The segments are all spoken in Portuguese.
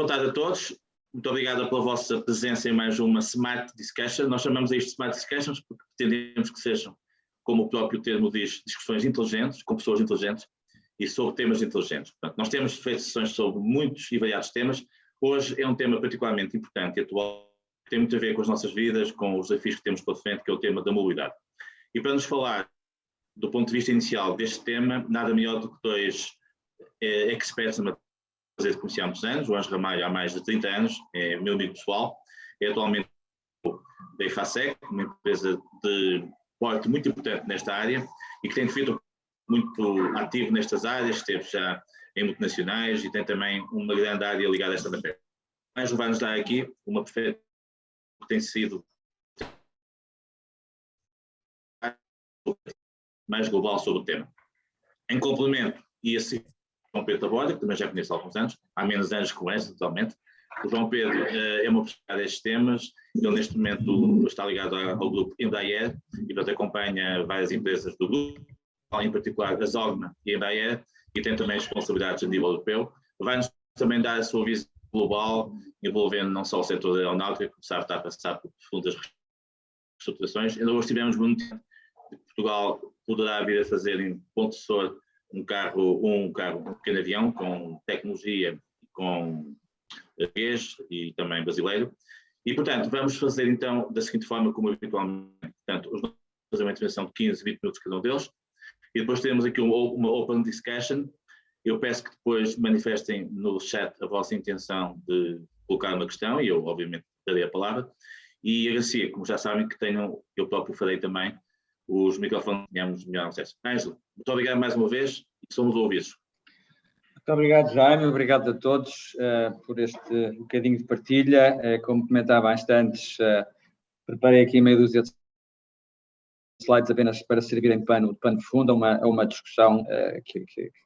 boa tarde a todos. Muito obrigado pela vossa presença em mais uma Smart Discussion. Nós chamamos isto de Smart Discussions porque pretendemos que sejam, como o próprio termo diz, discussões inteligentes, com pessoas inteligentes e sobre temas inteligentes. Portanto, nós temos feito sessões sobre muitos e variados temas. Hoje é um tema particularmente importante e atual, que tem muito a ver com as nossas vidas, com os desafios que temos pela frente, que é o tema da mobilidade. E para nos falar do ponto de vista inicial deste tema, nada melhor do que dois experts na matéria de comercial há muitos anos. O Ângelo Ramalho há mais de 30 anos, é meu amigo pessoal, é atualmente da IFASEC, uma empresa de porte muito importante nesta área e que tem feito muito ativo nestas áreas, esteve já em multinacionais e tem também uma grande área ligada a esta matéria. O Ângelo vai-nos dar aqui uma perfeita que tem sido mais global sobre o tema. Em complemento, e assim, João Pedro Taboada, que também já conheço há alguns anos, há menos anos que o Ângelo, totalmente. O João Pedro é uma pessoa destes temas, ele neste momento está ligado ao grupo Embraer e portanto acompanha várias empresas do grupo, em particular a Zogma e a Embraer, e tem também responsabilidades a nível europeu. Vai-nos também dar a sua visão global, envolvendo não só o setor da aeronáutica, que sabe está a passar por profundas reestruturações. Ainda hoje tivemos muito tempo que Portugal poderá vir a fazer em ponto de sorte um pequeno avião com tecnologia, com português e também brasileiro. E, portanto, vamos fazer então da seguinte forma, como habitualmente. Portanto, os nossos fazer uma intervenção de 15, 20 minutos cada um deles. E depois teremos aqui uma open discussion. Eu peço que depois manifestem no chat a vossa intenção de colocar uma questão e eu, obviamente, darei a palavra. E agradecer, como já sabem, que tenham, eu próprio farei também, os microfones, tenhamos melhor acesso. Ângelo, muito obrigado mais uma vez e somos ouvidos. Muito obrigado, Jaime, obrigado a todos por este bocadinho de partilha. Como comentava antes, preparei aqui meia dúzia de slides apenas para servirem de pano de fundo a uma discussão que se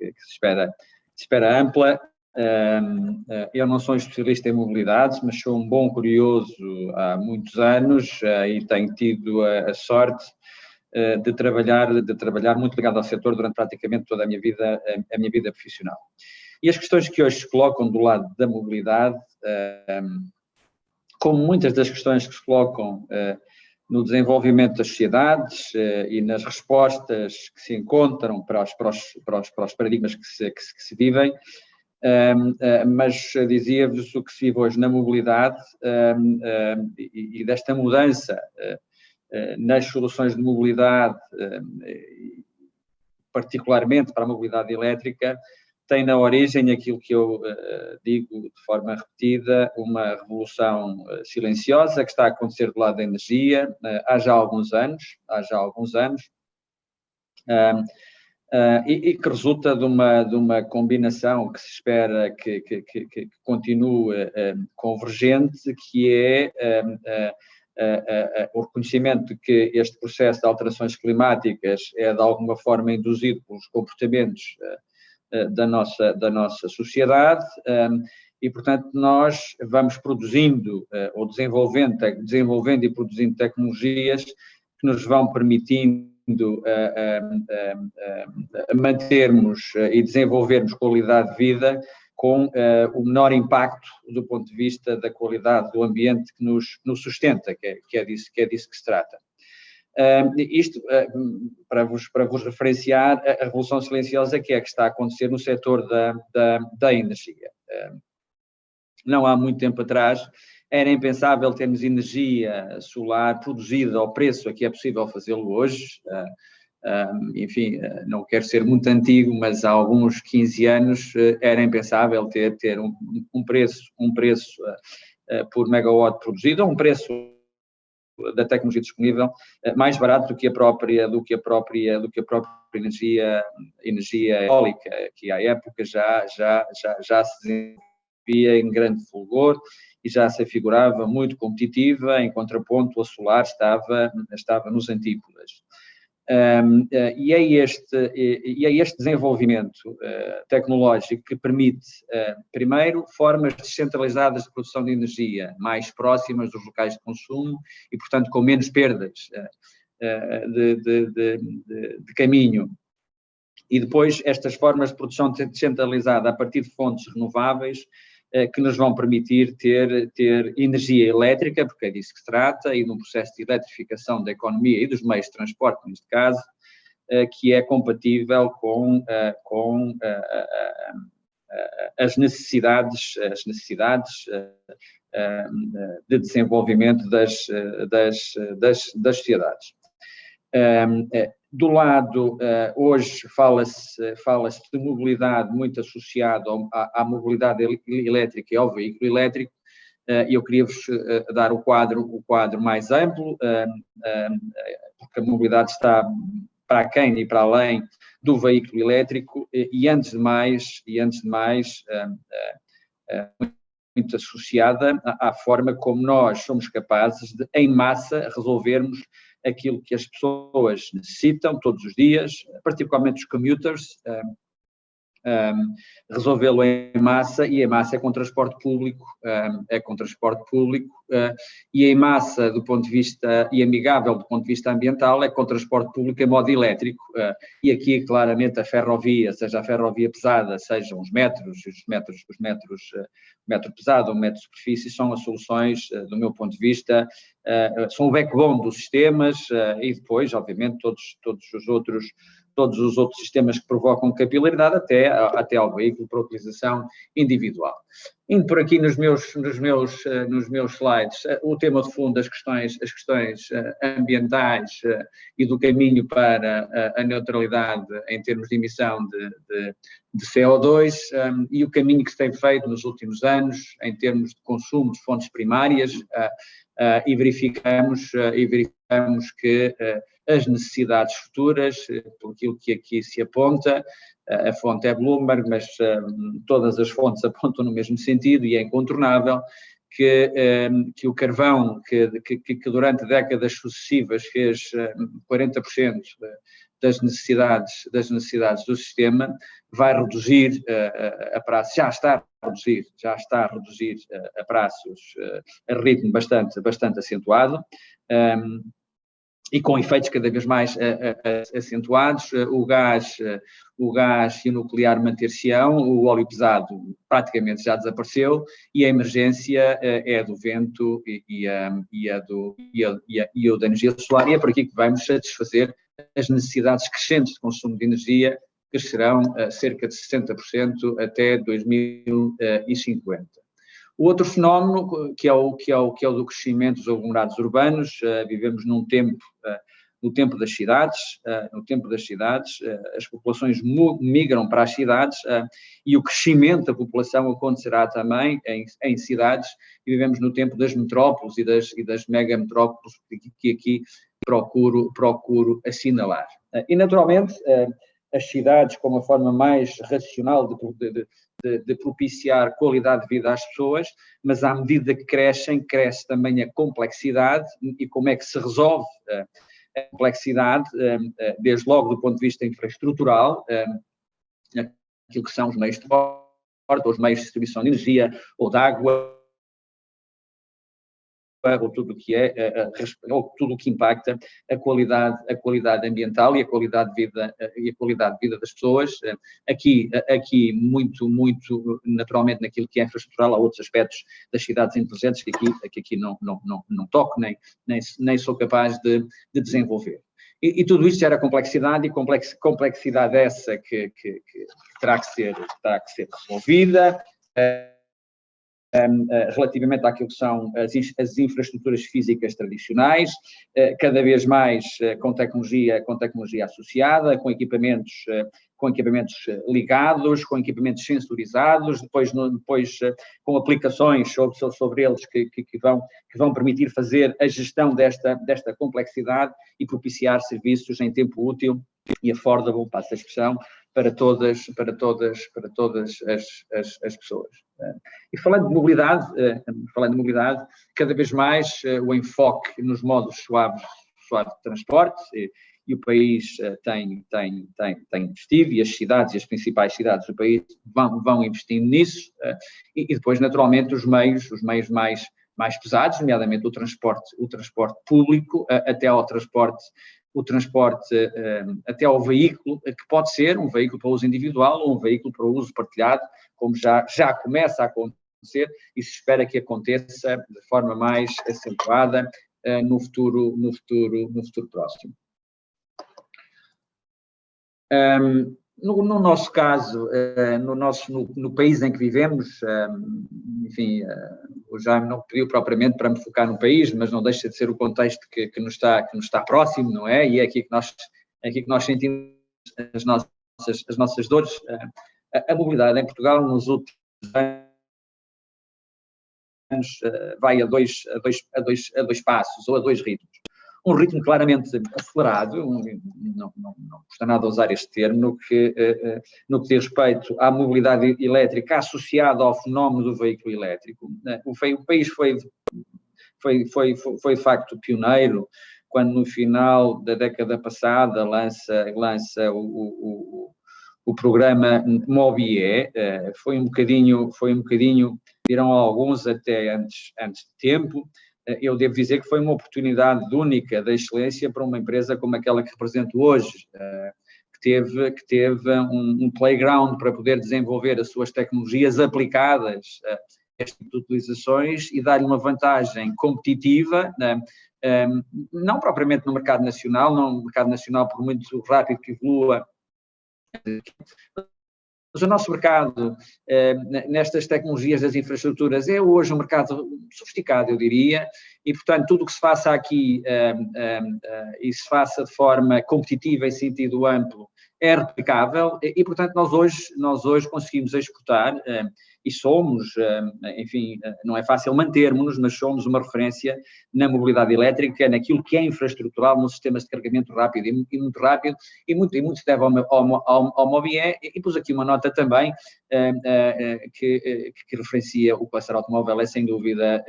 espera ampla. Eu não sou um especialista em mobilidades, mas sou um bom curioso há muitos anos e tenho tido a sorte de trabalhar muito ligado ao setor durante praticamente toda a minha vida profissional. E as questões que hoje se colocam do lado da mobilidade, como muitas das questões que se colocam no desenvolvimento das sociedades e nas respostas que se encontram para os paradigmas que se vivem, mas dizia-vos o que se vive hoje na mobilidade e desta mudança nas soluções de mobilidade, particularmente para a mobilidade elétrica, tem na origem aquilo que eu digo de forma repetida, uma revolução silenciosa que está a acontecer do lado da energia há já alguns anos, e que resulta de uma combinação que se espera que continue convergente, que é o reconhecimento de que este processo de alterações climáticas é de alguma forma induzido pelos comportamentos da nossa sociedade e, portanto, nós vamos produzindo ou desenvolvendo e produzindo tecnologias que nos vão permitindo mantermos e desenvolvermos qualidade de vida com o menor impacto do ponto de vista da qualidade do ambiente que nos sustenta, que é disso que se trata. Isto para vos referenciar a revolução silenciosa que está a acontecer no setor da energia. Não há muito tempo atrás era impensável termos energia solar produzida ao preço a que é possível fazê-lo hoje. Enfim, não quero ser muito antigo, mas há alguns 15 anos era impensável ter um preço por megawatt produzido, ou um preço da tecnologia disponível mais barato do que a própria energia eólica, que à época já se desenvolvia em grande fulgor e já se afigurava muito competitiva, em contraponto a solar estava nos antípodas. E é este desenvolvimento tecnológico que permite, primeiro, formas descentralizadas de produção de energia, mais próximas dos locais de consumo e, portanto, com menos perdas de caminho. E depois, estas formas de produção descentralizada a partir de fontes renováveis que nos vão permitir ter energia elétrica, porque é disso que se trata, e num processo de eletrificação da economia e dos meios de transporte, neste caso, que é compatível com as necessidades de desenvolvimento das sociedades. Do lado, hoje fala-se de mobilidade muito associada à mobilidade elétrica e ao veículo elétrico, e eu queria-vos dar o quadro mais amplo, porque a mobilidade está para aquém e para além do veículo elétrico, e antes de mais muito associada à forma como nós somos capazes de, em massa, resolvermos aquilo que as pessoas necessitam todos os dias, particularmente os commuters, resolvê-lo em massa, e em massa é com transporte público, e em massa do ponto de vista, e amigável do ponto de vista ambiental, é com transporte público em modo elétrico, e aqui claramente a ferrovia, seja a ferrovia pesada, sejam os metro pesado ou metro de superfície, são as soluções, do meu ponto de vista, são o backbone dos sistemas, e depois, obviamente, todos os outros sistemas que provocam capilaridade até ao veículo para utilização individual. Indo por aqui nos meus slides, o tema de fundo, as questões ambientais e do caminho para a neutralidade em termos de emissão de CO2, e o caminho que se tem feito nos últimos anos em termos de consumo de fontes primárias, e verificamos que as necessidades futuras, por aquilo que aqui se aponta, a fonte é Bloomberg, mas todas as fontes apontam no mesmo sentido, e é incontornável que o carvão, que durante décadas sucessivas fez 40% das necessidades do sistema, vai reduzir a prazos, já está a reduzir a prazos a ritmo bastante acentuado, e com efeitos cada vez mais acentuados. O gás e o nuclear manter-se-ão, o óleo pesado praticamente já desapareceu, e a emergência é a do vento e a da energia solar, e é por aqui que vamos satisfazer as necessidades crescentes de consumo de energia, que crescerão cerca de 60% até 2050. O outro fenómeno, que é o do crescimento dos aglomerados urbanos, vivemos no tempo das cidades, as populações migram para as cidades, e o crescimento da população acontecerá também em cidades, e vivemos no tempo das metrópoles e das megametrópoles, que aqui procuro assinalar. E, naturalmente, as cidades, como a forma mais racional de propiciar qualidade de vida às pessoas, mas à medida que cresce também a complexidade, e como é que se resolve a complexidade, desde logo do ponto de vista infraestrutural, aquilo que são os meios de transporte, os meios de distribuição de energia ou de água, ou tudo o que impacta a qualidade ambiental e a qualidade de vida das pessoas. Aqui muito naturalmente naquilo que é infraestrutural, há outros aspectos das cidades inteligentes que aqui não toco, nem sou capaz de desenvolver. E tudo isto gera complexidade, e complexidade essa que terá que ser resolvida, relativamente àquilo que são as infraestruturas físicas tradicionais, cada vez mais com tecnologia associada, com equipamentos ligados, com equipamentos sensorizados, depois com aplicações sobre eles que vão permitir fazer a gestão desta complexidade e propiciar serviços em tempo útil e affordable, passa a expressão, para todas as pessoas. E falando de mobilidade, cada vez mais o enfoque nos modos suaves de transporte, e o país tem investido, e as cidades e as principais cidades do país vão investindo nisso, e depois, naturalmente, os meios mais pesados, nomeadamente o transporte público, até ao até ao veículo, que pode ser um veículo para uso individual ou um veículo para uso partilhado, como já começa a acontecer acontecer e se espera que aconteça de forma mais acentuada no futuro próximo. No nosso caso, no país em que vivemos, enfim, o Jaime não pediu propriamente para me focar no país, mas não deixa de ser o contexto que nos está próximo, não é? E é aqui que nós sentimos as nossas dores. A mobilidade em Portugal nos últimos anos vai a dois passos ou a dois ritmos. Um ritmo claramente acelerado, não custa nada usar este termo, no que diz respeito à mobilidade elétrica associada ao fenómeno do veículo elétrico. O país foi de facto pioneiro quando no final da década passada lança o programa MOBIE. Foi um bocadinho, dirão alguns até antes de tempo. Eu devo dizer que foi uma oportunidade única da excelência para uma empresa como aquela que represento hoje, que teve um playground para poder desenvolver as suas tecnologias aplicadas a este tipo de utilizações e dar-lhe uma vantagem competitiva, não propriamente no mercado nacional, por muito rápido que evolua, mas o nosso mercado nestas tecnologias das infraestruturas é hoje um mercado sofisticado, eu diria, e portanto tudo o que se faça aqui e se faça de forma competitiva em sentido amplo é replicável e portanto nós hoje conseguimos exportar e somos, enfim, não é fácil mantermos-nos, mas somos uma referência na mobilidade elétrica, naquilo que é infraestrutural, nos sistemas de carregamento rápido e muito rápido, e muito se deve ao MOBIE, e pus aqui uma nota também que referencia o cluster automóvel, é sem dúvida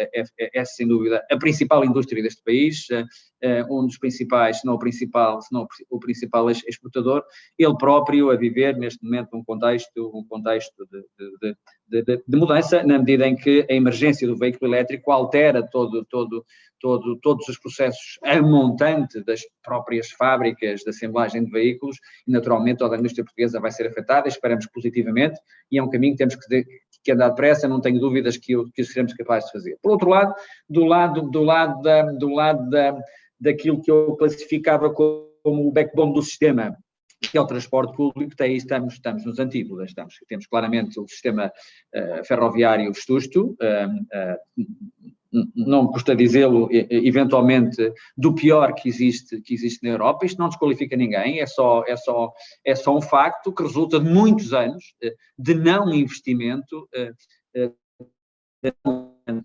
a principal indústria deste país, um dos principais, se não o principal exportador, ele próprio a viver neste momento um contexto de mudança, na medida em que a emergência do veículo elétrico altera todos os processos a montante das próprias fábricas de assemblagem de veículos e, naturalmente, toda a indústria portuguesa vai ser afetada, esperamos positivamente, e é um caminho que temos que andar depressa, não tenho dúvidas que o seremos capazes de fazer. Por outro lado, do lado daquilo que eu classificava como o backbone do sistema, que é o transporte público, daí estamos nos antípodas, temos claramente o sistema ferroviário vetusto, não custa dizê-lo, eventualmente, do pior que existe na Europa. Isto não desqualifica ninguém, é só um facto que resulta de muitos anos de não investimento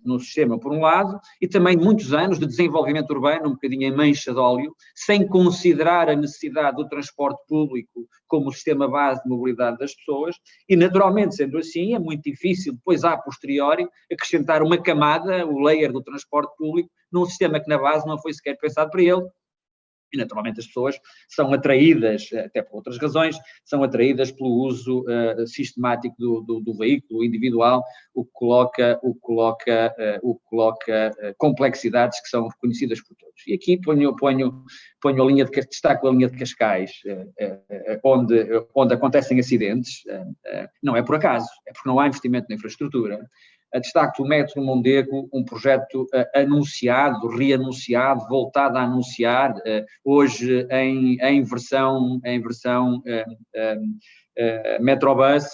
no sistema, por um lado, e também muitos anos de desenvolvimento urbano, um bocadinho em mancha de óleo, sem considerar a necessidade do transporte público como o sistema base de mobilidade das pessoas, e naturalmente, sendo assim, é muito difícil, depois, a posteriori, acrescentar uma camada, o layer do transporte público, num sistema que na base não foi sequer pensado para ele. E, naturalmente, as pessoas são atraídas, até por outras razões, são atraídas pelo uso sistemático do veículo individual, o que coloca complexidades que são reconhecidas por todos. E aqui destaco a linha de Cascais, onde acontecem acidentes, não é por acaso, é porque não há investimento na infraestrutura. Destaco o Metro Mondego, um projeto anunciado, reanunciado, voltado a anunciar, hoje em versão Metrobus.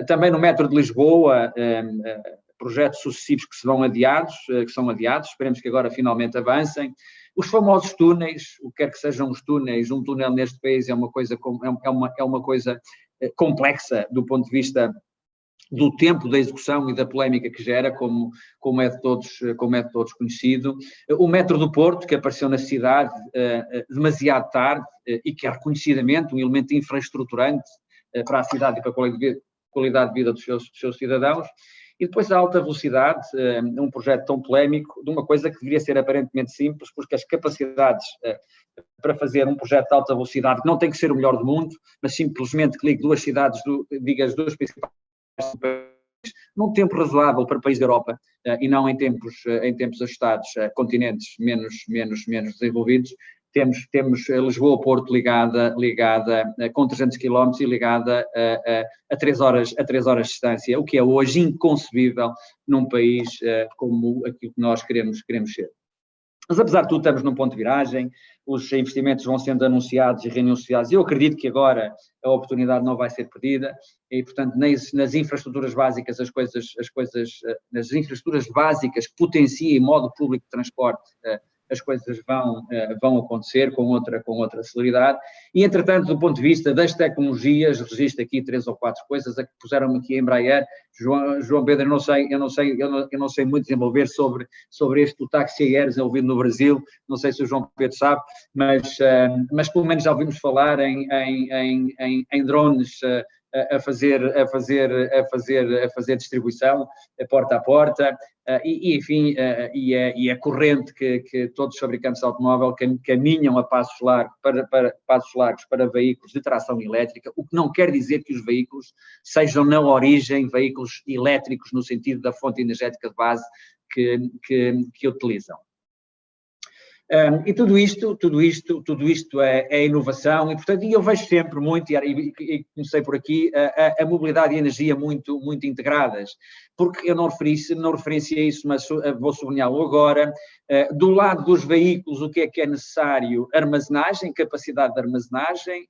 Também no Metro de Lisboa, projetos sucessivos que são adiados, esperemos que agora finalmente avancem. Os famosos túneis, o que quer que sejam os túneis, um túnel neste país é uma coisa complexa do ponto de vista do tempo da execução e da polémica que gera, como é de todos conhecido. O metro do Porto, que apareceu na cidade demasiado tarde e que é reconhecidamente um elemento infraestruturante para a cidade e para a qualidade de vida dos seus cidadãos. E depois a alta velocidade, um projeto tão polémico, de uma coisa que deveria ser aparentemente simples, porque as capacidades para fazer um projeto de alta velocidade não tem que ser o melhor do mundo, mas simplesmente que ligue duas cidades, diga as duas principais num tempo razoável para o país da Europa e não em tempos ajustados a continentes menos desenvolvidos, temos Lisboa-Porto ligada com 300 km e ligada a 3 horas de distância, o que é hoje inconcebível num país como aquilo que nós queremos ser. Mas, apesar de tudo, estamos num ponto de viragem, os investimentos vão sendo anunciados e reanunciados, e eu acredito que agora a oportunidade não vai ser perdida, e, portanto, nas infraestruturas básicas, nas infraestruturas básicas que potenciem modo público de transporte, as coisas vão acontecer com outra celeridade. E, entretanto, do ponto de vista das tecnologias, registro aqui 3 ou 4 coisas a que puseram aqui a Embraer. João Pedro, eu não sei muito desenvolver sobre este do táxi aéreo desenvolvido no Brasil, não sei se o João Pedro sabe, mas pelo menos já ouvimos falar em drones a fazer distribuição porta a porta, enfim, é corrente que todos os fabricantes de automóvel caminham a passos largos para veículos de tração elétrica, o que não quer dizer que os veículos sejam na origem veículos elétricos no sentido da fonte energética de base que utilizam. E tudo isto é inovação, e portanto eu vejo sempre muito, e comecei por aqui, a mobilidade e a energia muito integradas, porque eu não referenciei isso, mas vou sublinhá-lo agora. Do lado dos veículos, o que é necessário? Armazenagem, capacidade de armazenagem,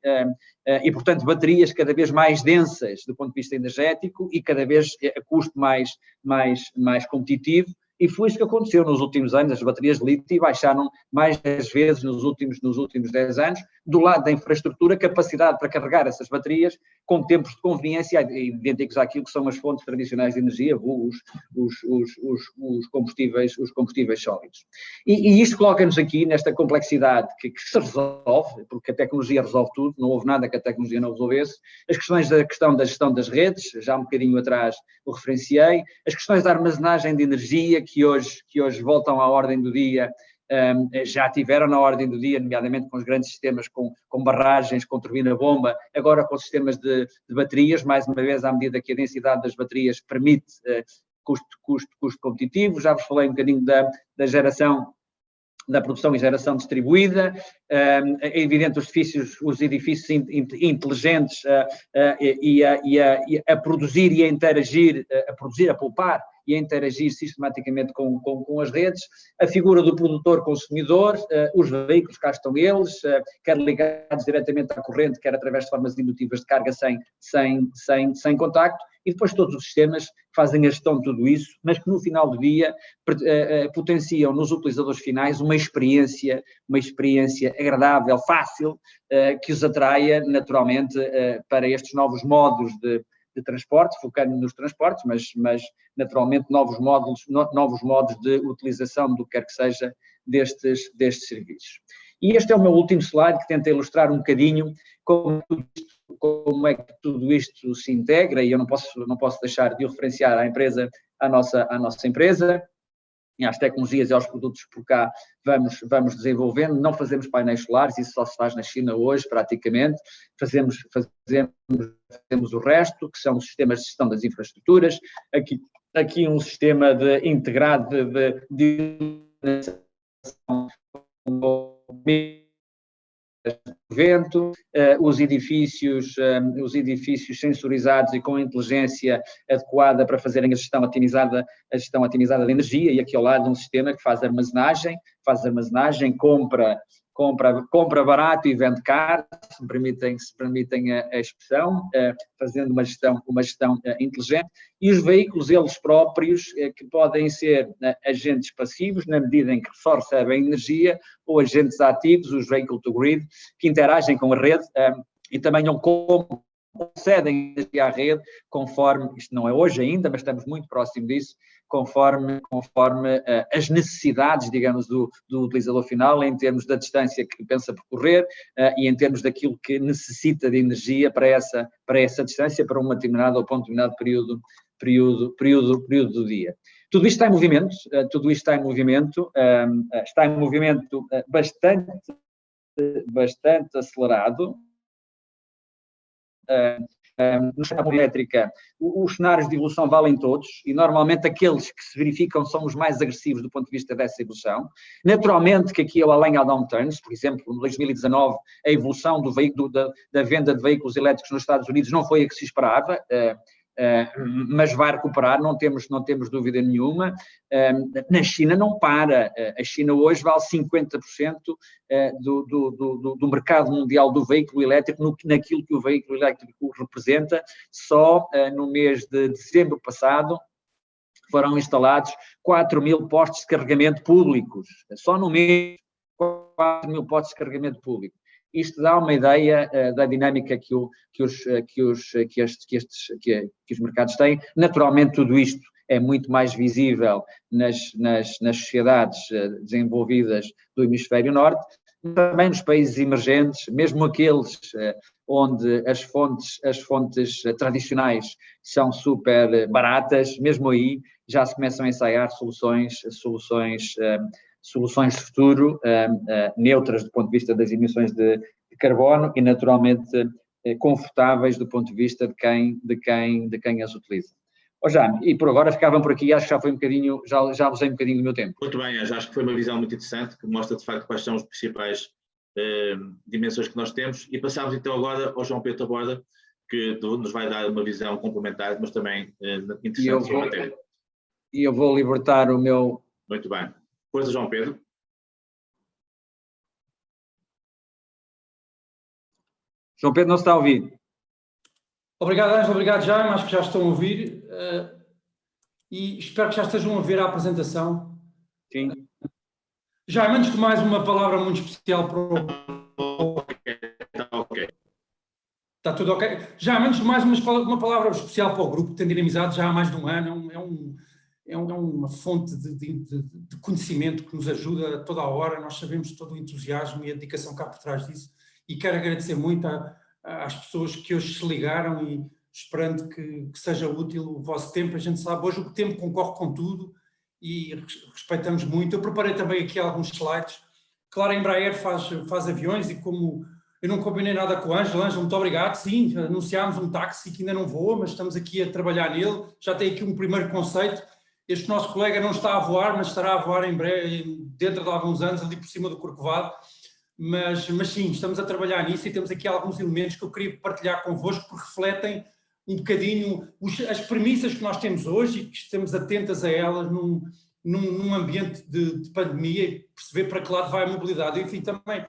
e portanto baterias cada vez mais densas do ponto de vista energético e cada vez a custo mais competitivo. E foi isso que aconteceu nos últimos anos. As baterias de lítio baixaram mais 10 vezes nos últimos 10 anos. Do lado da infraestrutura, capacidade para carregar essas baterias com tempos de conveniência idênticos àquilo que são as fontes tradicionais de energia, os combustíveis sólidos. E isto coloca-nos aqui nesta complexidade que se resolve, porque a tecnologia resolve tudo, não houve nada que a tecnologia não resolvesse. As questões da gestão das redes, já um bocadinho atrás o referenciei, as questões da armazenagem de energia, que hoje voltam à ordem do dia, já tiveram na ordem do dia, nomeadamente com os grandes sistemas, com barragens, com turbina-bomba, agora com sistemas de baterias, mais uma vez, à medida que a densidade das baterias permite custo competitivo. Já vos falei um bocadinho da geração, da produção e geração distribuída. É evidente os edifícios inteligentes a produzir e a interagir, a poupar e a interagir sistematicamente com as redes, a figura do produtor-consumidor, os veículos, cá estão eles, quer ligados diretamente à corrente, quer através de formas indutivas de carga sem contacto, e depois todos os sistemas fazem a gestão de tudo isso, mas que no final do dia potenciam nos utilizadores finais uma experiência agradável, fácil, que os atraia naturalmente para estes novos modos de transporte, focando nos transportes, mas naturalmente novos modos de utilização do que quer que seja destes serviços. E este é o meu último slide, que tenta ilustrar um bocadinho como é que tudo isto se integra, e eu não posso deixar de o referenciar à nossa empresa, e às tecnologias e aos produtos por cá vamos desenvolvendo. Não fazemos painéis solares, isso só se faz na China hoje, praticamente. Fazemos o resto, que são os sistemas de gestão das infraestruturas. Aqui um sistema integrado de vento, os edifícios sensorizados e com inteligência adequada para fazerem a gestão otimizada da energia, e aqui ao lado um sistema que faz armazenagem, compra barato e vende caro, se me permitem a expressão, fazendo uma gestão inteligente, e os veículos eles próprios, que podem ser agentes passivos, na medida em que só recebem energia, ou agentes ativos, os vehicle to grid, que interagem com a rede e também não concedem energia à rede, conforme, isto não é hoje ainda, mas estamos muito próximo disso, conforme as necessidades, digamos, do utilizador final, em termos da distância que pensa percorrer e em termos daquilo que necessita de energia para essa distância, para um determinado ou para um determinado período do dia. Tudo isto está em movimento, bastante acelerado, no sistema elétrica, os cenários de evolução valem todos e normalmente aqueles que se verificam são os mais agressivos do ponto de vista dessa evolução. Naturalmente que aqui além há downturns, por exemplo, em 2019 a evolução da venda de veículos elétricos nos Estados Unidos não foi a que se esperava, mas vai recuperar, não temos dúvida nenhuma. Na China não para, a China hoje vale 50% do mercado mundial do veículo elétrico, naquilo que o veículo elétrico representa. Só no mês de dezembro passado foram instalados 4.000 postos de carregamento públicos, só no mês 4.000 postos de carregamento público. Isto dá uma ideia da dinâmica que os mercados têm. Naturalmente, tudo isto é muito mais visível nas sociedades desenvolvidas do hemisfério norte, também nos países emergentes, mesmo aqueles onde as fontes tradicionais são super baratas, mesmo aí já se começam a ensaiar soluções de futuro neutras do ponto de vista das emissões de carbono e naturalmente confortáveis do ponto de vista de quem as utiliza. E por agora ficavam por aqui, acho que já foi um bocadinho, já usei um bocadinho do meu tempo. Muito bem, acho que foi uma visão muito interessante, que mostra de facto quais são as principais dimensões que nós temos, e passamos então agora ao João Pedro Taborda, que nos vai dar uma visão complementar, mas também interessante sobre a matéria. E eu vou libertar o meu... Muito bem. Força, João Pedro. João Pedro não se está a ouvir. Obrigado, Ângelo. Obrigado, Jaime. Acho que já estão a ouvir. E espero que já estejam a ver a apresentação. Sim. Jaime, antes de mais, uma palavra muito especial para o... Está ok. Está tudo ok? Jaime, antes de mais, uma palavra especial para o grupo que tem dinamizado já há mais de um ano. É uma fonte de conhecimento que nos ajuda a toda a hora. Nós sabemos todo o entusiasmo e a dedicação que há por trás disso. E quero agradecer muito às pessoas que hoje se ligaram e esperando que seja útil o vosso tempo. A gente sabe, hoje o tempo concorre com tudo e respeitamos muito. Eu preparei também aqui alguns slides. Claro, a Embraer faz aviões e como eu não combinei nada com o Ângelo, muito obrigado. Sim, anunciámos um táxi que ainda não voa, mas estamos aqui a trabalhar nele. Já tem aqui um primeiro conceito. Este nosso colega não está a voar, mas estará a voar em breve, dentro de alguns anos, ali por cima do Corcovado. Mas sim, estamos a trabalhar nisso e temos aqui alguns elementos que eu queria partilhar convosco, porque refletem um bocadinho as premissas que nós temos hoje e que estamos atentas a elas num ambiente de pandemia e perceber para que lado vai a mobilidade. Enfim, também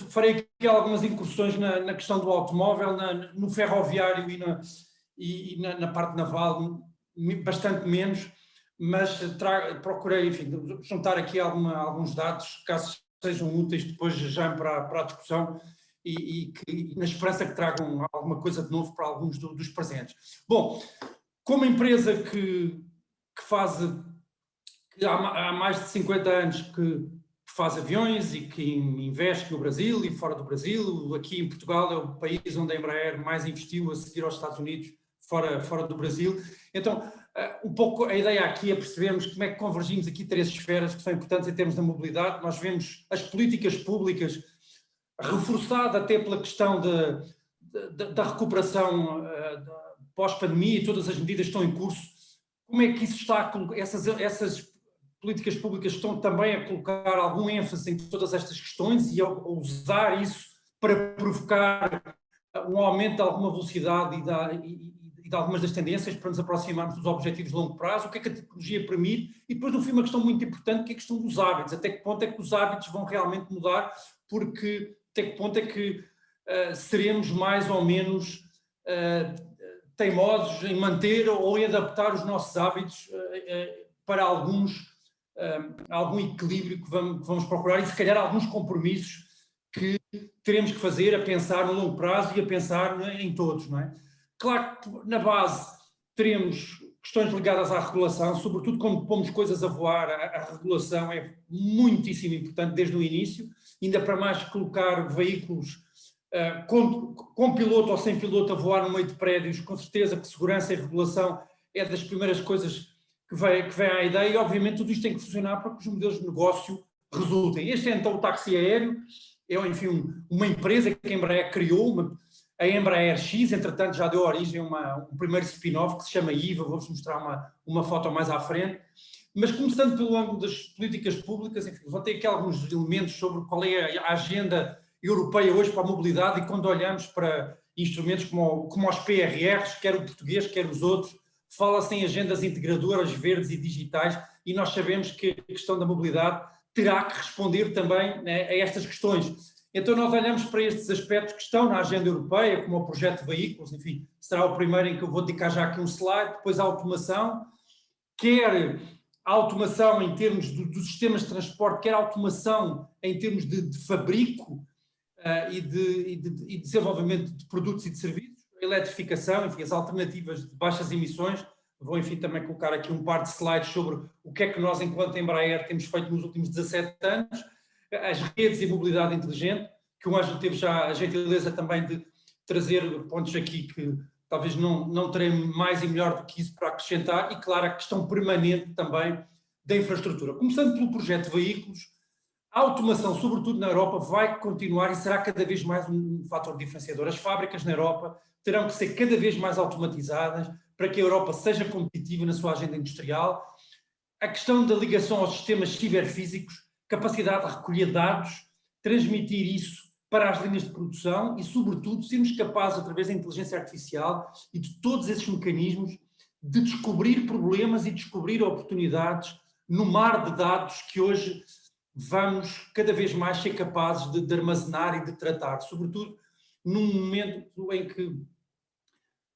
farei aqui algumas incursões na questão do automóvel, no ferroviário e na parte naval, bastante menos, mas procurei, enfim, juntar aqui alguns dados, caso sejam úteis depois já para a discussão e na esperança que tragam alguma coisa de novo para alguns dos presentes. Bom, como empresa que há mais de 50 anos que faz aviões e que investe no Brasil e fora do Brasil, aqui em Portugal é o país onde a Embraer mais investiu a seguir aos Estados Unidos, fora do Brasil. Então, um pouco a ideia aqui é percebermos como é que convergimos aqui três esferas que são importantes em termos da mobilidade. Nós vemos as políticas públicas reforçada até pela questão da recuperação pós-pandemia e todas as medidas estão em curso. Como é que isso está, essas políticas públicas estão também a colocar algum ênfase em todas estas questões e a usar isso para provocar um aumento de alguma velocidade e de algumas das tendências para nos aproximarmos dos objetivos de longo prazo, o que é que a tecnologia permite, e depois no fim uma questão muito importante que é a questão dos hábitos, até que ponto é que os hábitos vão realmente mudar, porque até que ponto é que seremos mais ou menos teimosos em manter ou em adaptar os nossos hábitos para algum equilíbrio que vamos procurar e se calhar alguns compromissos que teremos que fazer a pensar no longo prazo e a pensar em todos, não é? Claro que na base teremos questões ligadas à regulação, sobretudo quando pomos coisas a voar, a regulação é muitíssimo importante desde o início, ainda para mais colocar veículos com piloto ou sem piloto a voar no meio de prédios, com certeza que segurança e regulação é das primeiras coisas que vem à ideia e obviamente tudo isto tem que funcionar para que os modelos de negócio resultem. Este é então o táxi aéreo enfim, uma empresa que a Embraer criou, a Embraer X, entretanto já deu origem a um primeiro spin-off que se chama IVA, vou-vos mostrar uma foto mais à frente. Mas começando pelo ângulo das políticas públicas, enfim, vou ter aqui alguns elementos sobre qual é a agenda europeia hoje para a mobilidade, e quando olhamos para instrumentos como os PRRs, quer o português, quer os outros, fala-se em agendas integradoras, verdes e digitais, e nós sabemos que a questão da mobilidade terá que responder também, né, a estas questões. Então nós olhamos para estes aspectos que estão na agenda europeia, como o projeto de veículos, enfim, será o primeiro em que eu vou dedicar já aqui um slide, depois a automação, quer a automação em termos dos sistemas de transporte, quer a automação em termos de fabrico e de desenvolvimento de produtos e de serviços, a eletrificação, enfim, as alternativas de baixas emissões. Vou, enfim, também colocar aqui um par de slides sobre o que é que nós, enquanto Embraer, temos feito nos últimos 17 anos, as redes e mobilidade inteligente, que o Ângelo teve já a gentileza também de trazer pontos aqui que talvez não terei mais e melhor do que isso para acrescentar, e claro, a questão permanente também da infraestrutura. Começando pelo projeto de veículos, a automação, sobretudo na Europa, vai continuar e será cada vez mais um fator diferenciador. As fábricas na Europa terão que ser cada vez mais automatizadas para que a Europa seja competitiva na sua agenda industrial. A questão da ligação aos sistemas ciberfísicos, capacidade de recolher dados, transmitir isso para as linhas de produção e, sobretudo, sermos capazes, através da inteligência artificial e de todos esses mecanismos, de descobrir problemas e descobrir oportunidades no mar de dados que hoje vamos cada vez mais ser capazes de armazenar e de tratar, sobretudo num momento em que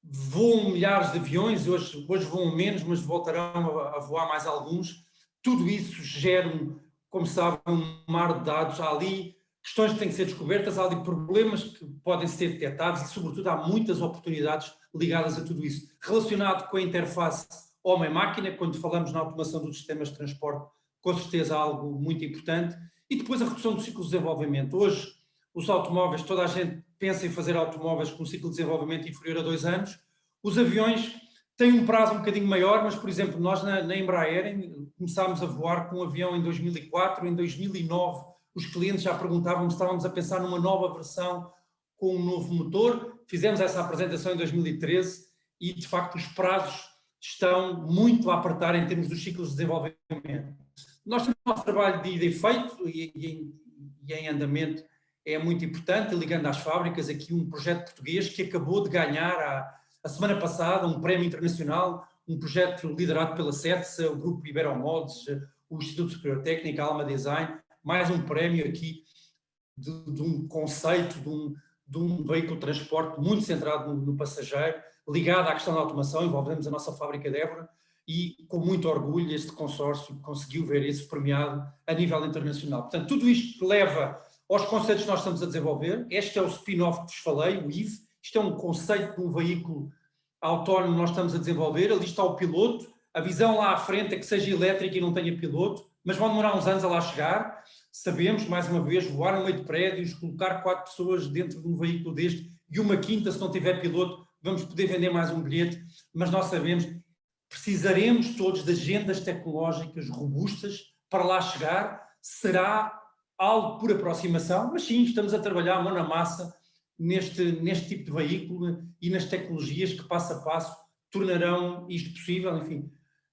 voam milhares de aviões, hoje voam menos, mas voltarão a voar mais alguns. Tudo isso gera, como sabem, um mar de dados. Há ali questões que têm que ser descobertas, há ali problemas que podem ser detectados e, sobretudo, há muitas oportunidades ligadas a tudo isso. Relacionado com a interface homem-máquina, quando falamos na automação dos sistemas de transporte, com certeza algo muito importante. E depois a redução do ciclo de desenvolvimento. Hoje, os automóveis, toda a gente pensa em fazer automóveis com um ciclo de desenvolvimento inferior a 2 anos. Os aviões têm um prazo um bocadinho maior, mas, por exemplo, nós na Embraer começámos a voar com um avião em 2004, em 2009 os clientes já perguntavam se estávamos a pensar numa nova versão com um novo motor. Fizemos essa apresentação em 2013 e, de facto, os prazos estão muito a apertar em termos dos ciclos de desenvolvimento. Nós temos o nosso trabalho de ida e feito e em andamento é muito importante, ligando às fábricas, aqui um projeto português que acabou de ganhar a semana passada um prémio internacional, um projeto liderado pela CETSA, o Grupo Iberomodes, o Instituto Superior Técnico, a Alma Design, mais um prémio aqui de um conceito, de um veículo de transporte muito centrado no passageiro, ligado à questão da automação. Envolvemos a nossa fábrica de Évora e, com muito orgulho, este consórcio conseguiu ver isso premiado a nível internacional. Portanto, tudo isto leva aos conceitos que nós estamos a desenvolver. Este é o spin-off que vos falei, o IVE. Isto é um conceito de um veículo autónomo que nós estamos a desenvolver. Ali está o piloto. A visão lá à frente é que seja elétrica e não tenha piloto, mas vão demorar uns anos a lá chegar. Sabemos, mais uma vez, voar no meio de prédios, colocar 4 pessoas dentro de um veículo deste e uma quinta, se não tiver piloto, vamos poder vender mais um bilhete, mas nós sabemos, precisaremos todos de agendas tecnológicas robustas para lá chegar. Será algo por aproximação, mas sim, estamos a trabalhar mão na massa neste tipo de veículo e nas tecnologias que, passo a passo, tornarão isto possível. Enfim,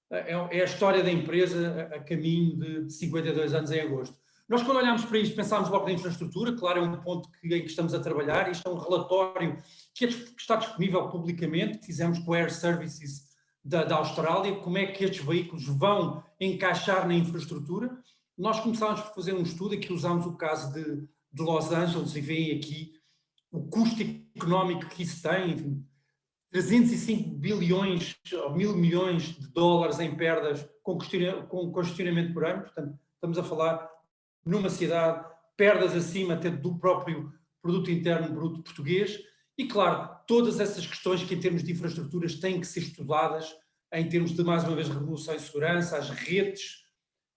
é a história da empresa a caminho de 52 anos em agosto. Nós, quando olhamos para isto, pensámos logo na infraestrutura. Claro, é um ponto em que estamos a trabalhar. Isto é um relatório que está disponível publicamente, que fizemos com a Air Services da Austrália, como é que estes veículos vão encaixar na infraestrutura. Nós começámos por fazer um estudo, aqui usámos o caso de Los Angeles e veem aqui o custo económico que isso tem, enfim, 305 bilhões ou 1.000 milhões de dólares em perdas com congestionamento por ano. Portanto, estamos a falar numa cidade, perdas acima até do próprio produto interno bruto português. E, claro, todas essas questões que, em termos de infraestruturas, têm que ser estudadas em termos de, mais uma vez, revolução e segurança, as redes,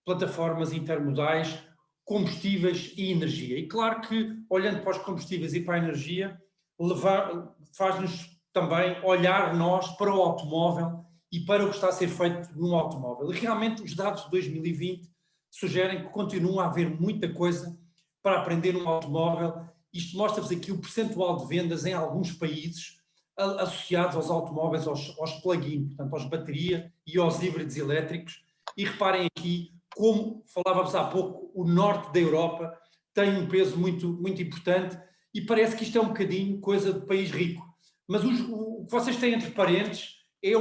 plataformas intermodais, combustíveis e energia. E claro que, olhando para os combustíveis e para a energia, faz-nos também olhar nós para o automóvel e para o que está a ser feito no automóvel. E realmente os dados de 2020 sugerem que continua a haver muita coisa para aprender um automóvel. Isto mostra-vos aqui o percentual de vendas em alguns países associados aos automóveis, aos plug-in, portanto, aos bateria e aos híbridos elétricos. E reparem aqui como, falávamos há pouco, o norte da Europa tem um peso muito, muito importante e parece que isto é um bocadinho coisa de país rico. Mas o que vocês têm entre parênteses é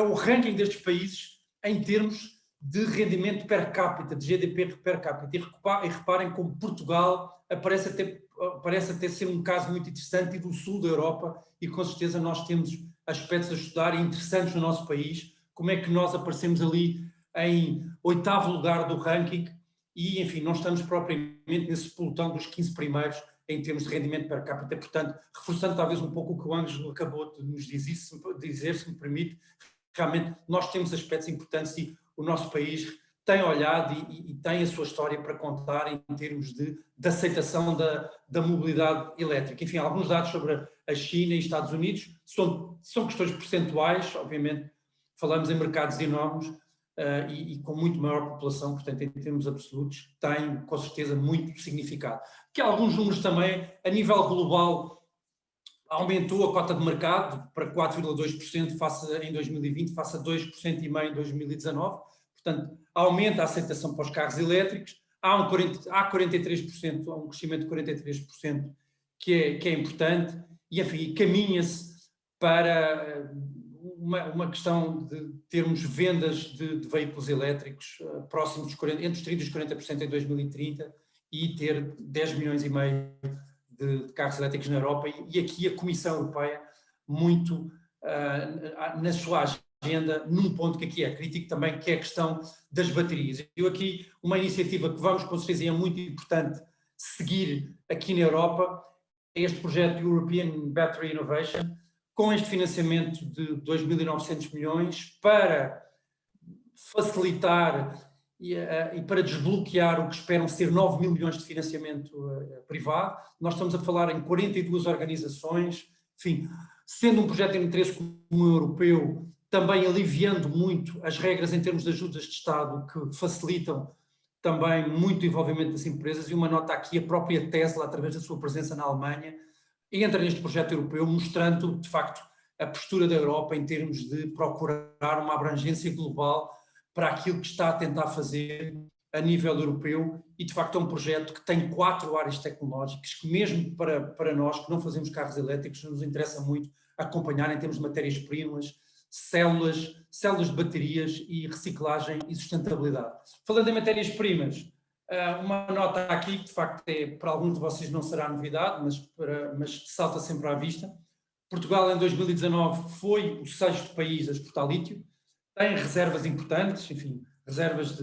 o ranking destes países em termos de rendimento per capita, de GDP per capita. E reparem como Portugal parece até ser um caso muito interessante, e do sul da Europa, e com certeza nós temos aspectos a estudar e interessantes no nosso país, como é que nós aparecemos ali em 8º lugar do ranking e, enfim, não estamos propriamente nesse pelotão dos 15 primeiros em termos de rendimento per capita. Portanto, reforçando talvez um pouco o que o Ângelo acabou de nos dizer, se me permite, realmente nós temos aspectos importantes e o nosso país tem olhado e tem a sua história para contar em termos de aceitação da mobilidade elétrica. Enfim, alguns dados sobre a China e Estados Unidos são questões percentuais, obviamente falamos em mercados enormes e com muito maior população, portanto em termos absolutos tem com certeza muito significado. Que alguns números também, a nível global, aumentou a cota de mercado para 4,2% em 2020, face a 2,5% em 2019. Portanto, aumenta a aceitação para os carros elétricos, há 43%, há um crescimento de 43% que é importante, e enfim, caminha-se para uma questão de termos vendas de veículos elétricos próximos entre os 30% e os 40% em 2030 e ter 10,5 milhões de carros elétricos na Europa, e aqui a Comissão Europeia muito na sua agenda, num ponto que aqui é crítico também, que é a questão das baterias. Eu aqui, uma iniciativa que vamos com certeza é muito importante seguir aqui na Europa, é este projeto European Battery Innovation, com este financiamento de 2.900 milhões para facilitar e para desbloquear o que esperam ser 9 mil milhões de financiamento privado. Nós estamos a falar em 42 organizações, enfim, sendo um projeto de interesse comum europeu, também aliviando muito as regras em termos de ajudas de Estado, que facilitam também muito o envolvimento das empresas. E uma nota aqui, a própria Tesla, através da sua presença na Alemanha, entra neste projeto europeu, mostrando, de facto, a postura da Europa em termos de procurar uma abrangência global para aquilo que está a tentar fazer a nível europeu, e de facto é um projeto que tem 4 áreas tecnológicas que, mesmo para nós que não fazemos carros elétricos, nos interessa muito acompanhar em termos de matérias-primas, células de baterias e reciclagem e sustentabilidade. Falando em matérias-primas, uma nota aqui que de facto para alguns de vocês não será novidade, mas salta sempre à vista. Portugal em 2019 foi o 6º país a exportar lítio, tem reservas importantes, enfim, reservas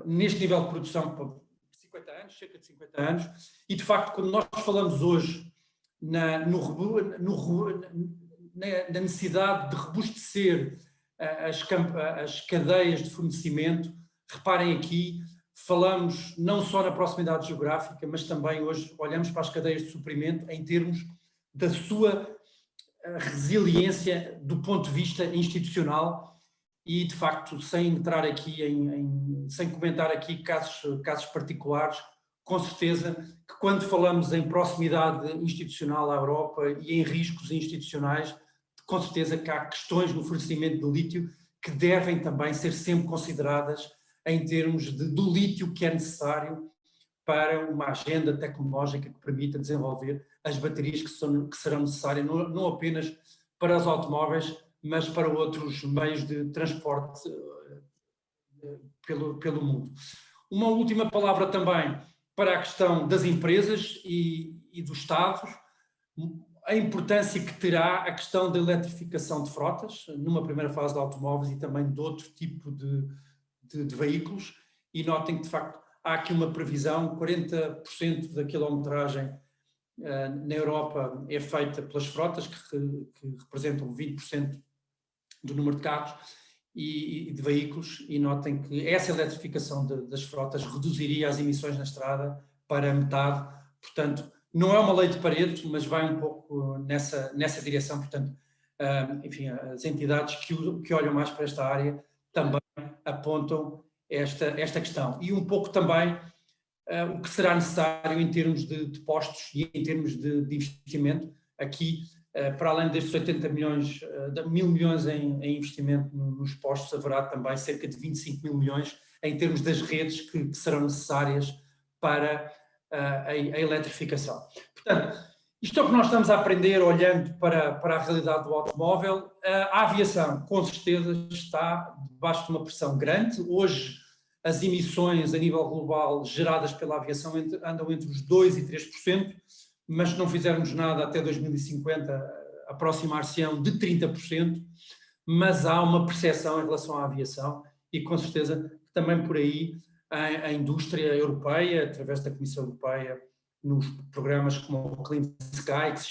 neste nível de produção por 50 anos, cerca de 50 anos, e de facto quando nós falamos hoje na necessidade de robustecer as cadeias de fornecimento, reparem aqui, falamos não só na proximidade geográfica, mas também hoje olhamos para as cadeias de suprimento em termos da sua resiliência do ponto de vista institucional. E, de facto, sem entrar aqui sem comentar aqui casos particulares, com certeza que quando falamos em proximidade institucional à Europa e em riscos institucionais, com certeza que há questões no fornecimento do lítio que devem também ser sempre consideradas em termos do lítio que é necessário para uma agenda tecnológica que permita desenvolver as baterias que serão necessárias, não apenas para os automóveis, mas para outros meios de transporte pelo mundo. Uma última palavra também para a questão das empresas e dos Estados, a importância que terá a questão da eletrificação de frotas, numa primeira fase de automóveis e também de outro tipo de veículos, e notem que de facto há aqui uma previsão, 40% da quilometragem na Europa é feita pelas frotas, que representam 20% do número de carros e de veículos, e notem que essa eletrificação das frotas reduziria as emissões na estrada para metade. Portanto, não é uma lei de Pareto, mas vai um pouco nessa direção. Portanto, enfim, as entidades que olham mais para esta área também apontam esta questão. E um pouco também o que será necessário em termos de postos e em termos de investimento. Aqui, para além destes 80 milhões, de 1.000 milhões em investimento nos postos, haverá também cerca de 25 mil milhões em termos das redes que serão necessárias para a eletrificação. Portanto, isto é o que nós estamos a aprender olhando para a realidade do automóvel. A aviação, com certeza, está debaixo de uma pressão grande. Hoje, as emissões a nível global geradas pela aviação andam entre os 2% e 3%, mas se não fizermos nada até 2050, aproximar-se-ão de 30%, mas há uma percepção em relação à aviação e, com certeza, também por aí a indústria europeia, através da Comissão Europeia, nos programas como o Clean Sky, que se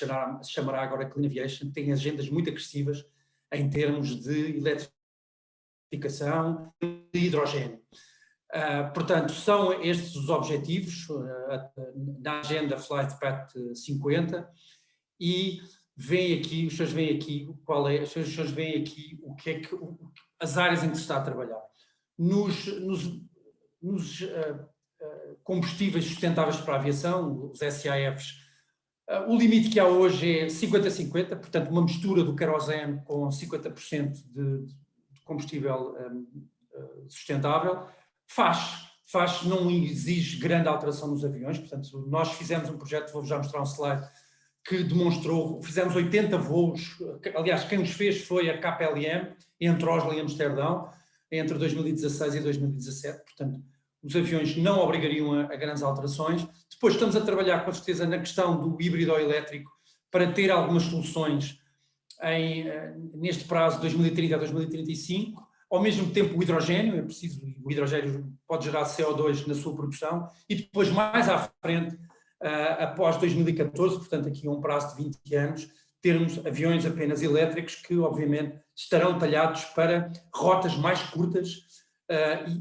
chamará agora Clean Aviation, tem agendas muito agressivas em termos de eletrificação e de hidrogênio. Portanto, são estes os objetivos na agenda Flight Path 50 e veem aqui, os senhores veem aqui os senhores veem aqui o que é que as áreas em que se está a trabalhar. Nos combustíveis sustentáveis para a aviação, os SAFs, o limite que há hoje é 50-50, portanto uma mistura do querosene com 50% de combustível sustentável, não exige grande alteração nos aviões. Portanto, nós fizemos um projeto, vou-vos já mostrar um slide, que demonstrou, fizemos 80 voos, aliás, quem os fez foi a KPLM, entre Oslo e Amsterdão, entre 2016 e 2017, portanto, os aviões não obrigariam a grandes alterações. Depois estamos a trabalhar, com certeza, na questão do híbrido elétrico, para ter algumas soluções neste prazo de 2030 a 2035, ao mesmo tempo o hidrogênio, é preciso, o hidrogênio pode gerar CO2 na sua produção, e depois mais à frente, após 2014, portanto aqui um prazo de 20 anos, termos aviões apenas elétricos que obviamente estarão talhados para rotas mais curtas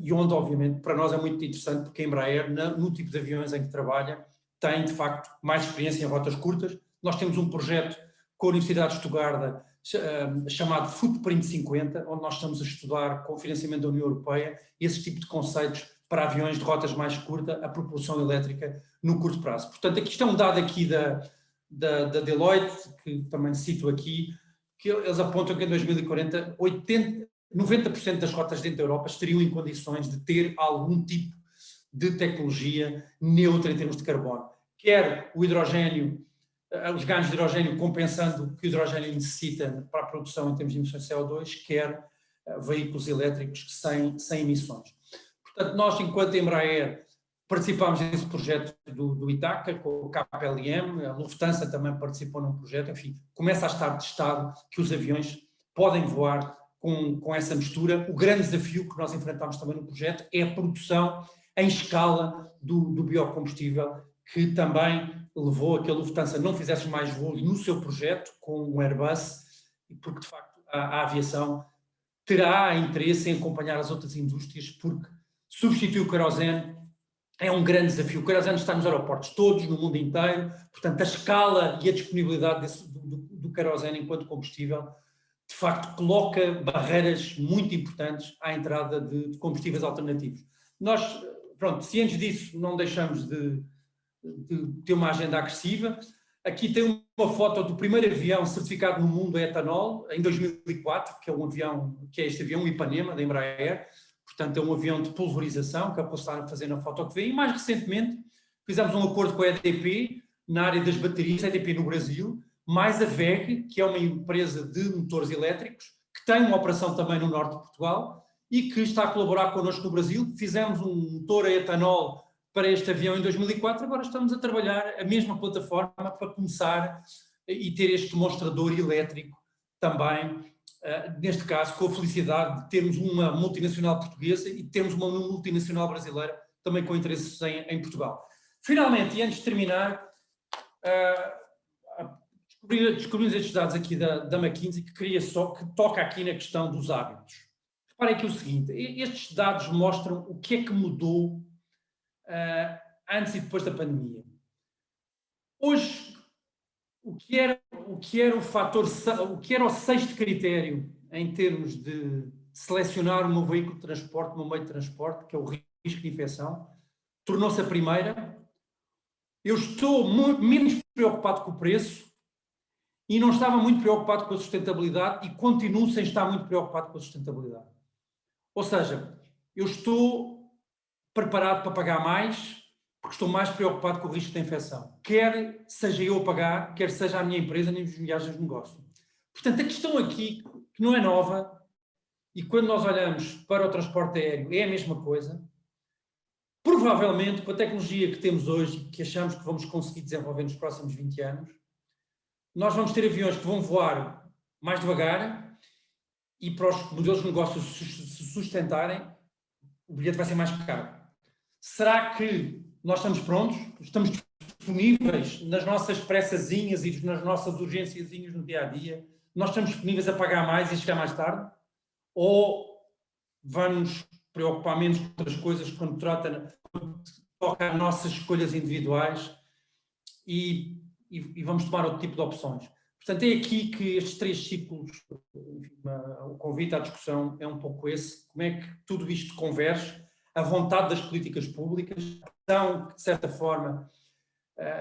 e onde obviamente para nós é muito interessante porque a Embraer, no tipo de aviões em que trabalha, tem de facto mais experiência em rotas curtas. Nós temos um projeto com a Universidade de Stuttgart chamado Footprint 50, onde nós estamos a estudar com o financiamento da União Europeia esse tipo de conceitos para aviões de rotas mais curtas, a propulsão elétrica no curto prazo. Portanto, aqui está um dado aqui da Deloitte, que também cito aqui, que eles apontam que em 2040 90% das rotas dentro da Europa estariam em condições de ter algum tipo de tecnologia neutra em termos de carbono. Quer o hidrogênio, os ganhos de hidrogênio compensando o que o hidrogênio necessita para a produção em termos de emissões de CO2, quer veículos elétricos sem emissões. Portanto, nós, enquanto Embraer, participámos nesse projeto do Itaca, com o KPLM, a Lufthansa também participou num projeto, enfim, começa a estar testado que os aviões podem voar com essa mistura. O grande desafio que nós enfrentamos também no projeto é a produção em escala do biocombustível, que também levou a que a Lufthansa não fizesse mais voos no seu projeto com o Airbus, porque de facto a aviação terá interesse em acompanhar as outras indústrias, porque substituir o querosene é um grande desafio. O querosene está nos aeroportos todos, no mundo inteiro, portanto a escala e a disponibilidade do querosene enquanto combustível de facto coloca barreiras muito importantes à entrada de combustíveis alternativos. Nós, pronto, cientes disso, não deixamos de ter uma agenda agressiva. Aqui tem uma foto do primeiro avião certificado no mundo a etanol, em 2004, que é este avião, o Ipanema, da Embraer. Portanto, é um avião de pulverização, que é o que eles estão a fazer na foto que vem. E mais recentemente, fizemos um acordo com a EDP, na área das baterias, a EDP no Brasil, mais a WEG, que é uma empresa de motores elétricos, que tem uma operação também no norte de Portugal e que está a colaborar connosco no Brasil. Fizemos um motor a etanol para este avião em 2004, agora estamos a trabalhar a mesma plataforma para começar e ter este demonstrador elétrico também, neste caso com a felicidade de termos uma multinacional portuguesa e de termos uma multinacional brasileira também com interesses em Portugal. Finalmente, e antes de terminar, descobrimos estes dados aqui da McKinsey que toca aqui na questão dos hábitos. Reparem aqui o seguinte, estes dados mostram o que é que mudou antes e depois da pandemia. Hoje, o que era o fator, o que era o sexto critério em termos de selecionar um veículo de transporte, um meio de transporte, que é o risco de infecção, tornou-se a primeira. Eu estou menos preocupado com o preço e não estava muito preocupado com a sustentabilidade e continuo sem estar muito preocupado com a sustentabilidade. Ou seja, eu estou preparado para pagar mais porque estou mais preocupado com o risco de infecção. Quer seja eu a pagar, quer seja a minha empresa nem as viagens de negócio. Portanto, a questão aqui, que não é nova, e quando nós olhamos para o transporte aéreo é a mesma coisa, provavelmente com a tecnologia que temos hoje, que achamos que vamos conseguir desenvolver nos próximos 20 anos, nós vamos ter aviões que vão voar mais devagar e para os modelos de negócio se sustentarem, o bilhete vai ser mais caro. Será que nós estamos prontos? Estamos disponíveis nas nossas pressazinhas e nas nossas urgênciazinhas no dia-a-dia? Nós estamos disponíveis a pagar mais e chegar mais tarde? Ou vamos preocupar menos com outras coisas quando toca as nossas escolhas individuais e vamos tomar outro tipo de opções? Portanto, é aqui que estes 3 ciclos, enfim, o convite à discussão é um pouco esse, como é que tudo isto converge, a vontade das políticas públicas, então, de certa forma,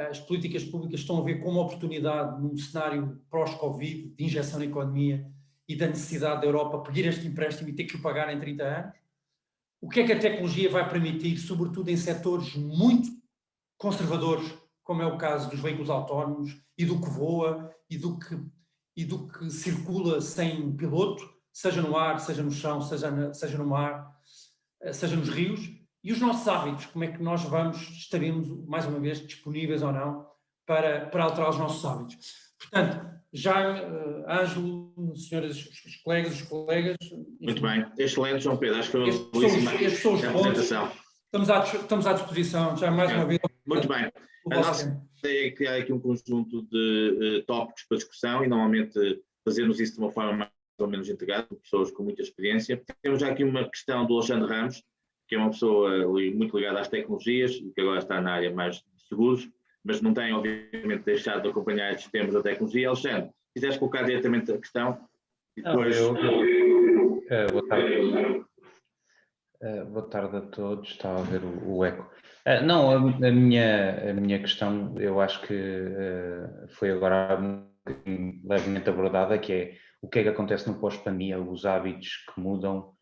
as políticas públicas estão a ver como oportunidade num cenário pós-Covid, de injeção na economia e da necessidade da Europa pedir este empréstimo e ter que o pagar em 30 anos. O que é que a tecnologia vai permitir, sobretudo em setores muito conservadores, como é o caso dos veículos autónomos e do que voa e do que circula sem piloto, seja no ar, seja no chão, seja no mar, seja nos rios, e os nossos hábitos, como é que nós estaremos, mais uma vez, disponíveis ou não para alterar os nossos hábitos. Portanto, já, Ângelo, senhoras, os colegas, Muito bem, excelente, João Pedro, acho que foi uma belíssima apresentação. Estamos à disposição, já mais uma vez. Muito bem. A nossa ideia é criar aqui um conjunto de tópicos para discussão e normalmente fazermos isso de uma forma mais ou menos integrada, com pessoas com muita experiência. Temos já aqui uma questão do Alexandre Ramos, que é uma pessoa muito ligada às tecnologias e que agora está na área mais de seguros, mas não tem, obviamente, deixado de acompanhar estes temas da tecnologia. Alexandre, se quiseres colocar diretamente a questão e depois... Boa tarde. Boa tarde a todos, estava a ver o eco. Não, a minha questão, eu acho que foi agora levemente abordada, que é o que é que acontece no pós-pandemia, os hábitos que mudam,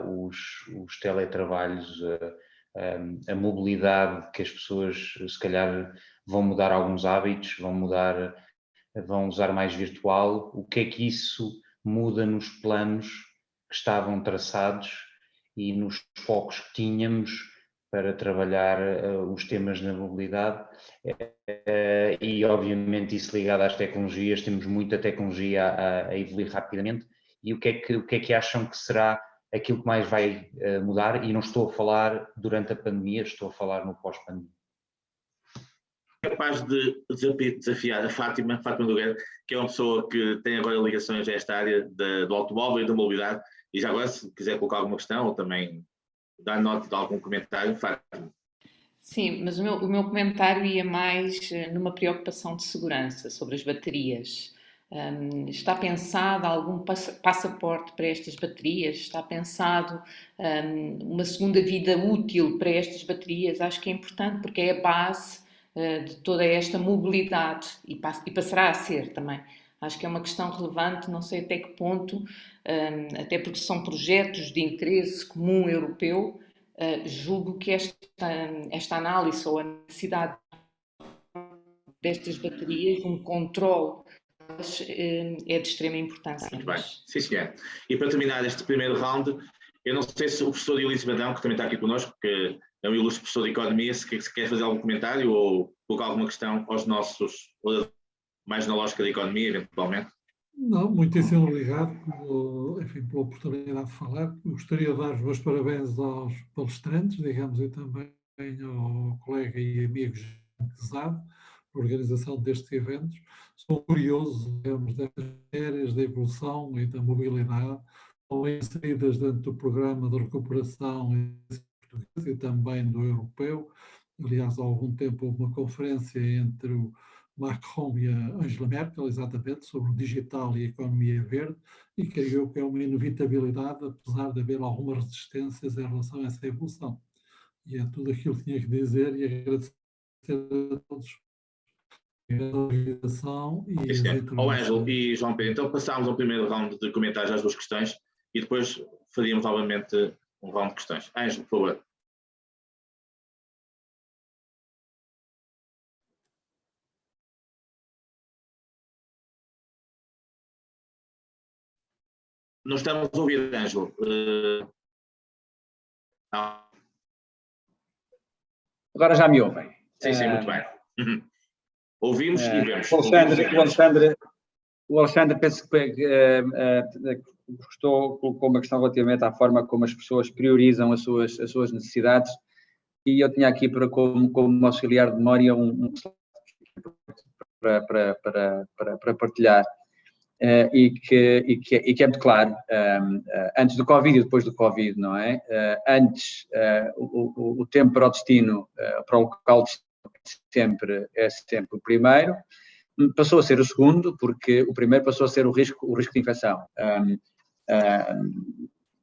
os teletrabalhos, a mobilidade, que as pessoas se calhar vão mudar alguns hábitos, vão usar mais virtual, o que é que isso muda nos planos que estavam traçados e nos focos que tínhamos para trabalhar os temas da mobilidade e obviamente isso ligado às tecnologias, temos muita tecnologia a evoluir rapidamente e o que é que acham que será aquilo que mais vai mudar, e não estou a falar durante a pandemia, estou a falar no pós-pandemia. Capaz de desafiar a Fátima Nogueira, que é uma pessoa que tem agora ligações a esta área do automóvel e da mobilidade, e já agora, se quiser colocar alguma questão ou também dar nota de algum comentário, Fátima. Sim, mas o meu comentário ia mais numa preocupação de segurança sobre as baterias. Está pensado algum passaporte para estas baterias? Está pensado uma segunda vida útil para estas baterias? Acho que é importante porque é a base de toda esta mobilidade e passará a ser também. Acho que é uma questão relevante, não sei até que ponto, até porque são projetos de interesse comum europeu, julgo que esta análise ou a necessidade destas baterias, um controle, é de extrema importância. Muito bem, sim senhor. E para terminar este primeiro round, eu não sei se o professor Eulício Badão, que também está aqui connosco, que é um ilustre professor de Economia, se quer fazer algum comentário ou colocar alguma questão aos nossos, mais na lógica da economia, eventualmente. Não, muitíssimo obrigado enfim, pela oportunidade de falar. Eu gostaria de dar os meus parabéns aos palestrantes, digamos, e também ao colega e amigo Zado, pela organização destes eventos. Sou curioso, digamos, destas áreas da evolução e da mobilidade, estão inseridas dentro do programa de recuperação português e também do europeu. Aliás, há algum tempo houve uma conferência entre o Macron e a Angela Merkel, exatamente, sobre o digital e a economia verde, e creio que é uma inevitabilidade, apesar de haver algumas resistências em relação a essa evolução. E é tudo aquilo que tinha que dizer e agradecer a todos a organização e as Ângelo e João Pedro, então passámos ao primeiro round de comentários às duas questões e depois faríamos novamente um round de questões. Ângelo, por favor. Não estamos a ouvir, Ângelo. Não. Agora já me ouvem. Sim, muito bem. Ouvimos e vemos. O Alexandre penso que colocou uma questão relativamente à forma como as pessoas priorizam as suas necessidades, e eu tinha aqui como auxiliar de memória um para partilhar, e que é muito claro, antes do Covid e depois do Covid, não é? Antes, o tempo para o destino, para o local de destino é sempre o primeiro, passou a ser o segundo, porque o primeiro passou a ser o risco de infecção.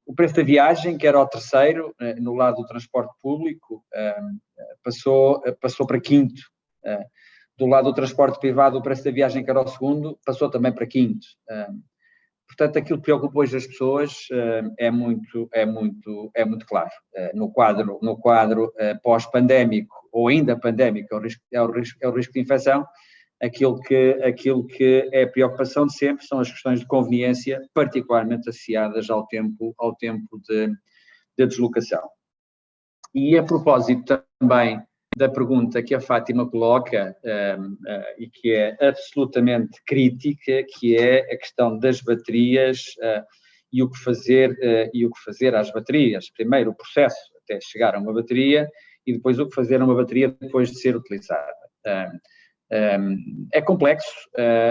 O preço da viagem, que era o terceiro, no lado do transporte público, passou para quinto. Do lado do transporte privado, o preço da viagem, que era o segundo, passou também para quinto. Portanto, aquilo que preocupa hoje as pessoas é muito claro. No quadro pós-pandémico ou ainda pandémico, é o risco de infecção. Aquilo que é a preocupação de sempre são as questões de conveniência, particularmente associadas ao tempo de deslocação. E a propósito também da pergunta que a Fátima coloca, e que é absolutamente crítica, que é a questão das baterias, e o que fazer às baterias. Primeiro o processo até chegar a uma bateria e depois o que fazer a uma bateria depois de ser utilizada. É complexo,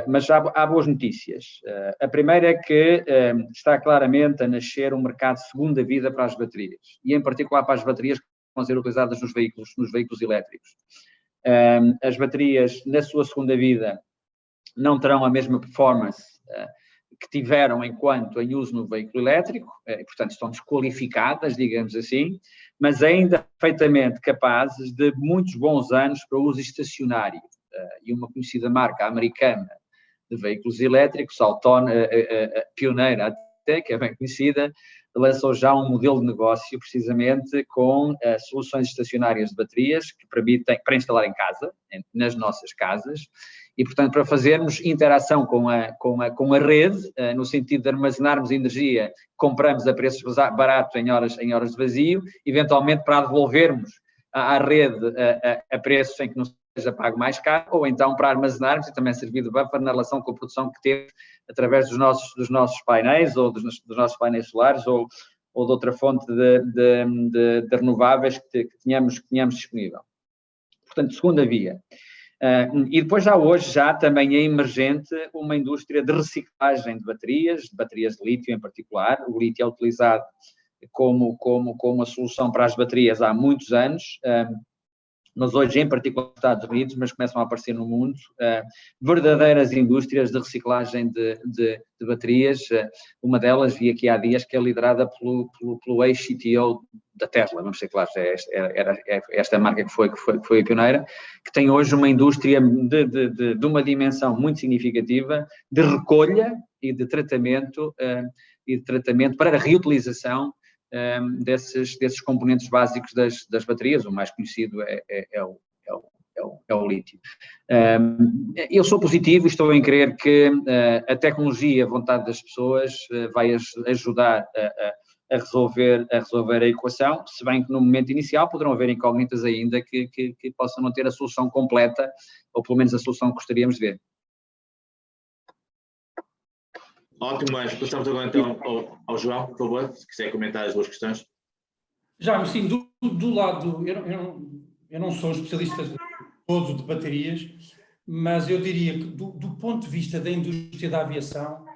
mas há boas notícias. A primeira é que está claramente a nascer um mercado de segunda vida para as baterias, e em particular para as baterias que vão ser utilizadas nos veículos elétricos. As baterias, na sua segunda vida, não terão a mesma performance que tiveram enquanto em uso no veículo elétrico, e, portanto, estão desqualificadas, digamos assim, mas ainda perfeitamente capazes de muitos bons anos para uso estacionário. E uma conhecida marca americana de veículos elétricos, pioneira até, que é bem conhecida, lançou já um modelo de negócio precisamente com soluções estacionárias de baterias que permitem, para instalar em casa, nas nossas casas, e portanto para fazermos interação com a rede, no sentido de armazenarmos energia, compramos a preços baratos em horas de vazio, eventualmente para devolvermos à rede a preços em que não seja pago mais caro, ou então para armazenarmos e também servir de buffer na relação com a produção que teve através dos nossos painéis, ou dos nossos painéis solares, ou de outra fonte de renováveis que tenhamos disponível. Portanto, segunda via. E depois hoje também é emergente uma indústria de reciclagem de baterias de lítio em particular. O lítio é utilizado como uma solução para as baterias há muitos anos, mas hoje, em particular nos Estados Unidos, mas começam a aparecer no mundo, verdadeiras indústrias de reciclagem de baterias. Uma delas, vi aqui há dias, que é liderada pelo ex-CTO da Tesla, vamos ser claros, era esta marca que foi a pioneira, que tem hoje uma indústria de uma dimensão muito significativa de recolha e de tratamento para a reutilização desses componentes básicos das baterias. O mais conhecido é o lítio. Eu sou positivo e estou em crer que a tecnologia, a vontade das pessoas, vai ajudar a resolver a equação, se bem que no momento inicial poderão haver incógnitas ainda que possam não ter a solução completa, ou pelo menos a solução que gostaríamos de ver. Ótimo, mas passamos agora então ao João, por favor, se quiser comentar as duas questões. Já, mas sim, do lado, eu não sou especialista todo de baterias, mas eu diria que do ponto de vista da indústria da aviação,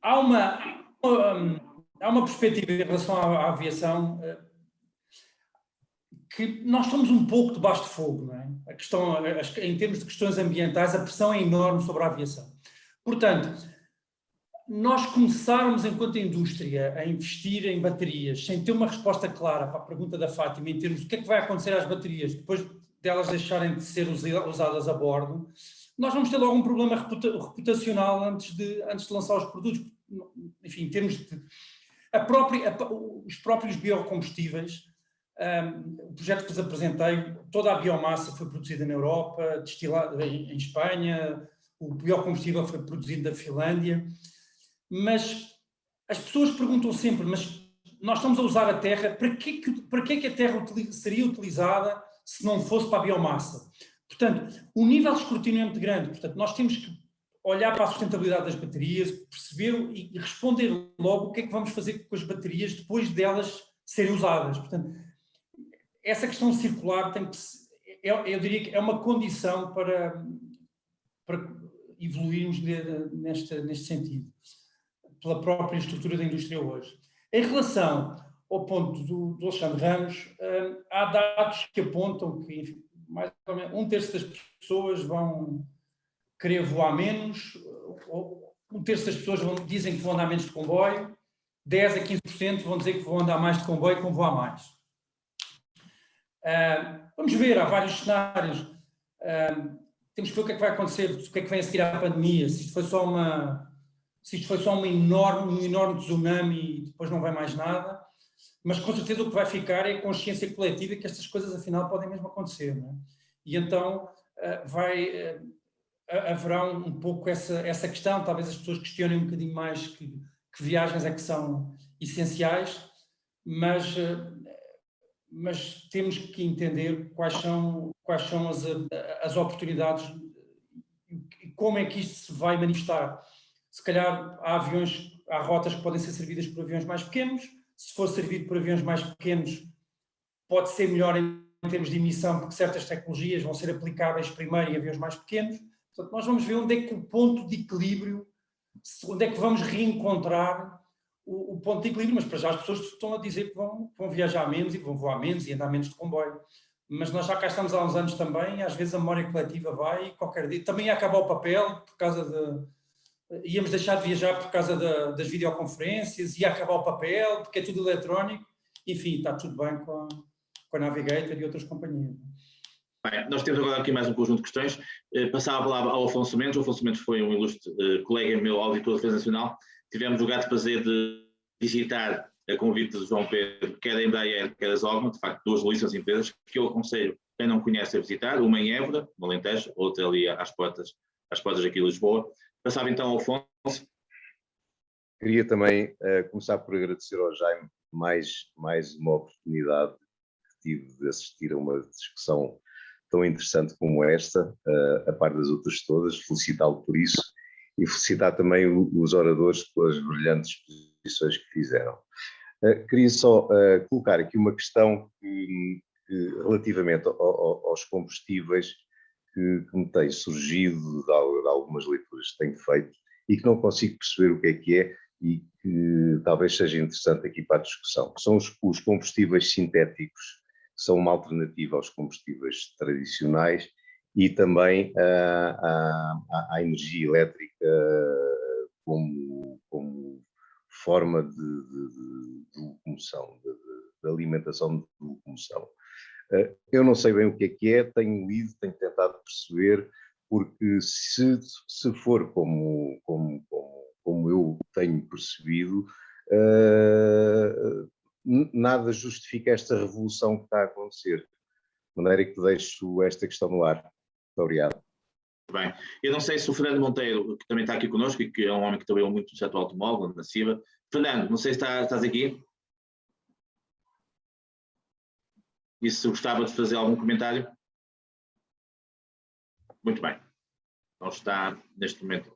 há uma perspectiva em relação à aviação que nós estamos um pouco debaixo de fogo, não é? Em termos de questões ambientais, a pressão é enorme sobre a aviação. Portanto, nós começarmos, enquanto indústria, a investir em baterias, sem ter uma resposta clara para a pergunta da Fátima, em termos do que é que vai acontecer às baterias depois delas deixarem de ser usadas a bordo, nós vamos ter logo um problema reputacional antes de lançar os produtos. Enfim, em termos de... os próprios biocombustíveis, o projeto que vos apresentei, toda a biomassa foi produzida na Europa, destilada em Espanha, o biocombustível foi produzido na Finlândia, mas as pessoas perguntam sempre, mas nós estamos a usar a terra, para que a terra seria utilizada se não fosse para a biomassa? Portanto, o nível de escrutínio é muito grande, portanto, nós temos que olhar para a sustentabilidade das baterias, perceber e responder logo o que é que vamos fazer com as baterias depois delas serem usadas. Portanto, essa questão circular tem que, eu diria que é uma condição para evoluirmos neste sentido, pela própria estrutura da indústria hoje. Em relação ao ponto do Alexandre Ramos, há dados que apontam que, enfim, mais ou menos 1/3 das pessoas vão querer voar menos, 1/3 das pessoas dizem que vão andar menos de comboio, 10 a 15% vão dizer que vão andar mais de comboio e que vão voar mais. Vamos ver, há vários cenários. Temos que ver o que é que vai acontecer, o que é que vem a seguir à pandemia, se isto foi só um enorme tsunami e depois não vai mais nada, mas com certeza o que vai ficar é a consciência coletiva que estas coisas afinal podem mesmo acontecer, não é? E então haverá um pouco essa questão, talvez as pessoas questionem um bocadinho mais que viagens é que são essenciais, mas temos que entender quais são as oportunidades e como é que isto se vai manifestar. Se calhar há rotas que podem ser servidas por aviões mais pequenos, se for servido por aviões mais pequenos pode ser melhor em termos de emissão, porque certas tecnologias vão ser aplicáveis primeiro em aviões mais pequenos. Portanto, nós vamos ver onde é que o ponto de equilíbrio, onde é que vamos reencontrar o ponto de equilíbrio, mas para já as pessoas estão a dizer que vão viajar menos e vão voar menos e andar menos de comboio. Mas nós já cá estamos há uns anos também, e às vezes a memória coletiva vai e qualquer dia. Também ia acabar o papel por causa íamos deixar de viajar por causa das videoconferências, ia acabar o papel, porque é tudo eletrónico. Enfim, está tudo bem com a Navigator e outras companhias. Bem, nós temos agora aqui mais um conjunto de questões. Passava a palavra ao Afonso Mendes. O Afonso Mendes foi um ilustre colega meu, auditor da Defesa Nacional. Tivemos o grato prazer de visitar a convite de João Pedro, quer a Embraer, quer a Zogma, de facto, duas belíssimas empresas que eu aconselho quem não conhece a visitar, uma em Évora, no Alentejo, outra ali às portas aqui de Lisboa. Passava então ao Afonso. Queria também começar por agradecer ao Jaime mais uma oportunidade que tive de assistir a uma discussão tão interessante como esta, a par das outras todas, felicitá-lo por isso e felicitar também os oradores pelas brilhantes exposições que fizeram. Queria só colocar aqui uma questão que relativamente aos combustíveis que me tem surgido de algumas leituras que tenho feito e que não consigo perceber o que é e que talvez seja interessante aqui para a discussão, que são os combustíveis sintéticos, que são uma alternativa aos combustíveis tradicionais e também à energia elétrica como forma de locomoção, de alimentação de locomoção. Eu não sei bem o que é, tenho lido, tenho tentado perceber, porque se for como eu tenho percebido, nada justifica esta revolução que está a acontecer. De maneira que deixo esta questão no ar. Muito obrigado. Bem, eu não sei se o Fernando Monteiro, que também está aqui connosco e que é um homem que trabalhou muito no setor automóvel, na CIVA. Fernando, não sei se estás aqui. E se gostava de fazer algum comentário? Muito bem. Não está, neste momento,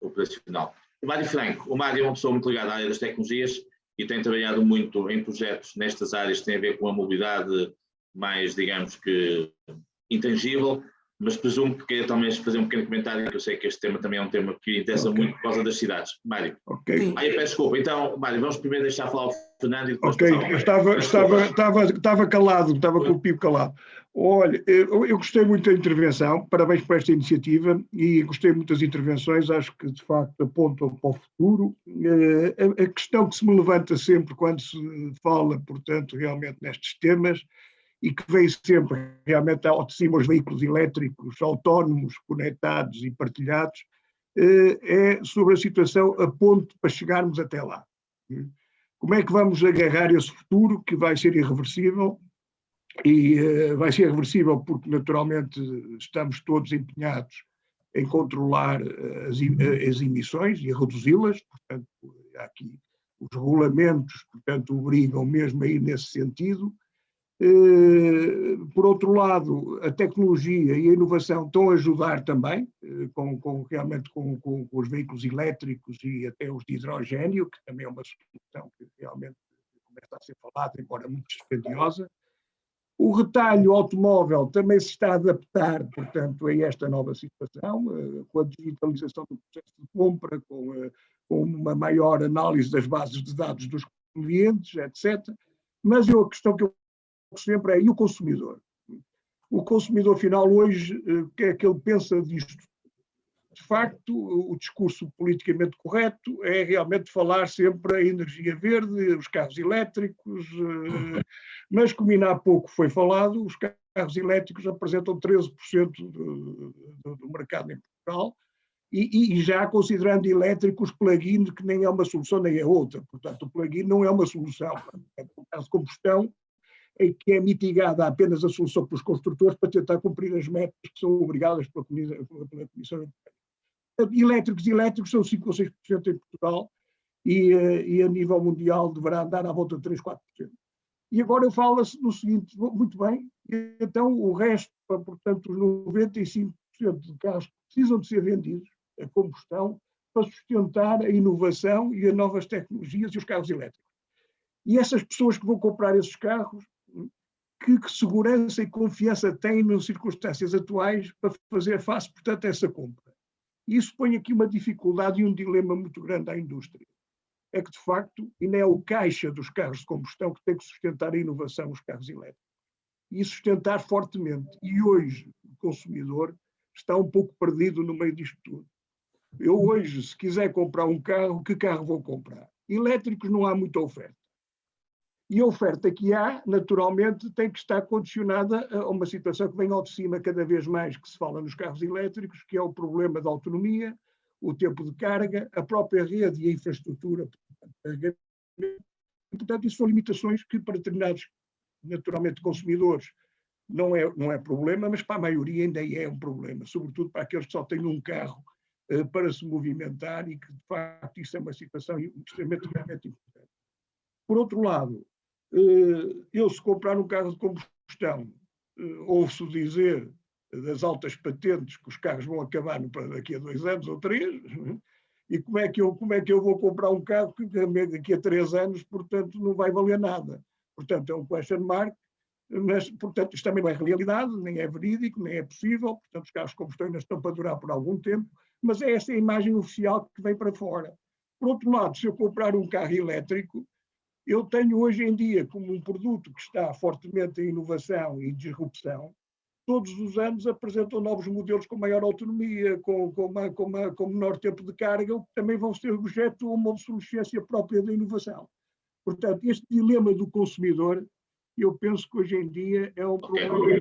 operacional. O Mário Franco. O Mário é uma pessoa muito ligada à área das tecnologias e tem trabalhado muito em projetos nestas áreas que têm a ver com a mobilidade mais, digamos que, intangível. mas presumo que queria também fazer um pequeno comentário, que eu sei que este tema também é um tema que interessa muito por causa das cidades. Mário. Ok. Aí eu peço desculpa. Então, Mário, vamos primeiro deixar falar o Fernando e depois Ok, passar ao estava calado, estava com o pico calado. Olha, eu gostei muito da intervenção, parabéns por esta iniciativa e gostei muito das intervenções, acho que de facto apontam para o futuro. A questão que se me levanta sempre quando se fala, portanto, realmente nestes temas, e que vem sempre realmente ao de cima os veículos elétricos autónomos, conectados e partilhados, é sobre a situação a ponto para chegarmos até lá. Como é que vamos agarrar esse futuro que vai ser irreversível? E vai ser irreversível porque naturalmente estamos todos empenhados em controlar as emissões e a reduzi-las, portanto, há aqui os regulamentos, portanto, obrigam mesmo a ir nesse sentido. Por outro lado, a tecnologia e a inovação estão a ajudar também, realmente com os veículos elétricos e até os de hidrogénio, que também é uma solução que realmente começa a ser falada, embora muito dispendiosa. O retalho automóvel também se está a adaptar, portanto, a esta nova situação, com a digitalização do processo de compra, com uma maior análise das bases de dados dos clientes, etc. Mas a questão que eu sempre é, e o consumidor? O consumidor final hoje, o que é que ele pensa disto? De facto, o discurso politicamente correto é realmente falar sempre a energia verde, os carros elétricos, mas como ainda há pouco foi falado, os carros elétricos representam 13% do mercado em Portugal, e já considerando elétricos plug-in, que nem é uma solução nem é outra. Portanto, o plug-in não é uma solução. O caso de combustão em que é mitigada apenas a solução pelos construtores para tentar cumprir as metas que são obrigadas pela Comissão Europeia. Elétricos são 5 ou 6% em Portugal e a nível mundial deverá andar à volta de 3, 4%. E agora fala-se do seguinte, muito bem, então o resto, portanto, os 95% de carros que precisam de ser vendidos a combustão para sustentar a inovação e as novas tecnologias e os carros elétricos. E essas pessoas que vão comprar esses carros, que segurança e confiança têm nas circunstâncias atuais para fazer face, portanto, a essa compra? E isso põe aqui uma dificuldade e um dilema muito grande à indústria. É que, de facto, ainda é o caixa dos carros de combustão que tem que sustentar a inovação dos carros elétricos. E sustentar fortemente. E hoje, o consumidor está um pouco perdido no meio disto tudo. Eu hoje, se quiser comprar um carro, que carro vou comprar? Elétricos não há muita oferta. E a oferta que há, naturalmente, tem que estar condicionada a uma situação que vem ao de cima cada vez mais que se fala nos carros elétricos, que é o problema da autonomia, o tempo de carga, a própria rede e a infraestrutura. Portanto, isso são limitações que para determinados, naturalmente, consumidores não é problema, mas para a maioria ainda é um problema, sobretudo para aqueles que só têm um carro para se movimentar e que, de facto, isso é uma situação extremamente importante. Por outro lado, eu se comprar um carro de combustão, ouço dizer das altas patentes que os carros vão acabar daqui a 2 anos ou 3, e como é que eu vou comprar um carro que daqui a 3 anos, portanto, não vai valer nada? Portanto, é um question mark, mas, portanto, isto também não é realidade, nem é verídico, nem é possível, portanto, os carros de combustão ainda estão para durar por algum tempo, mas é essa a imagem oficial que vem para fora. Por outro lado, se eu comprar um carro elétrico, eu tenho hoje em dia como um produto que está fortemente em inovação e disrupção, todos os anos apresentam novos modelos com maior autonomia, com menor tempo de carga, que também vão ser objeto a uma obsolescência própria da inovação. Portanto, este dilema do consumidor, eu penso que hoje em dia é um problema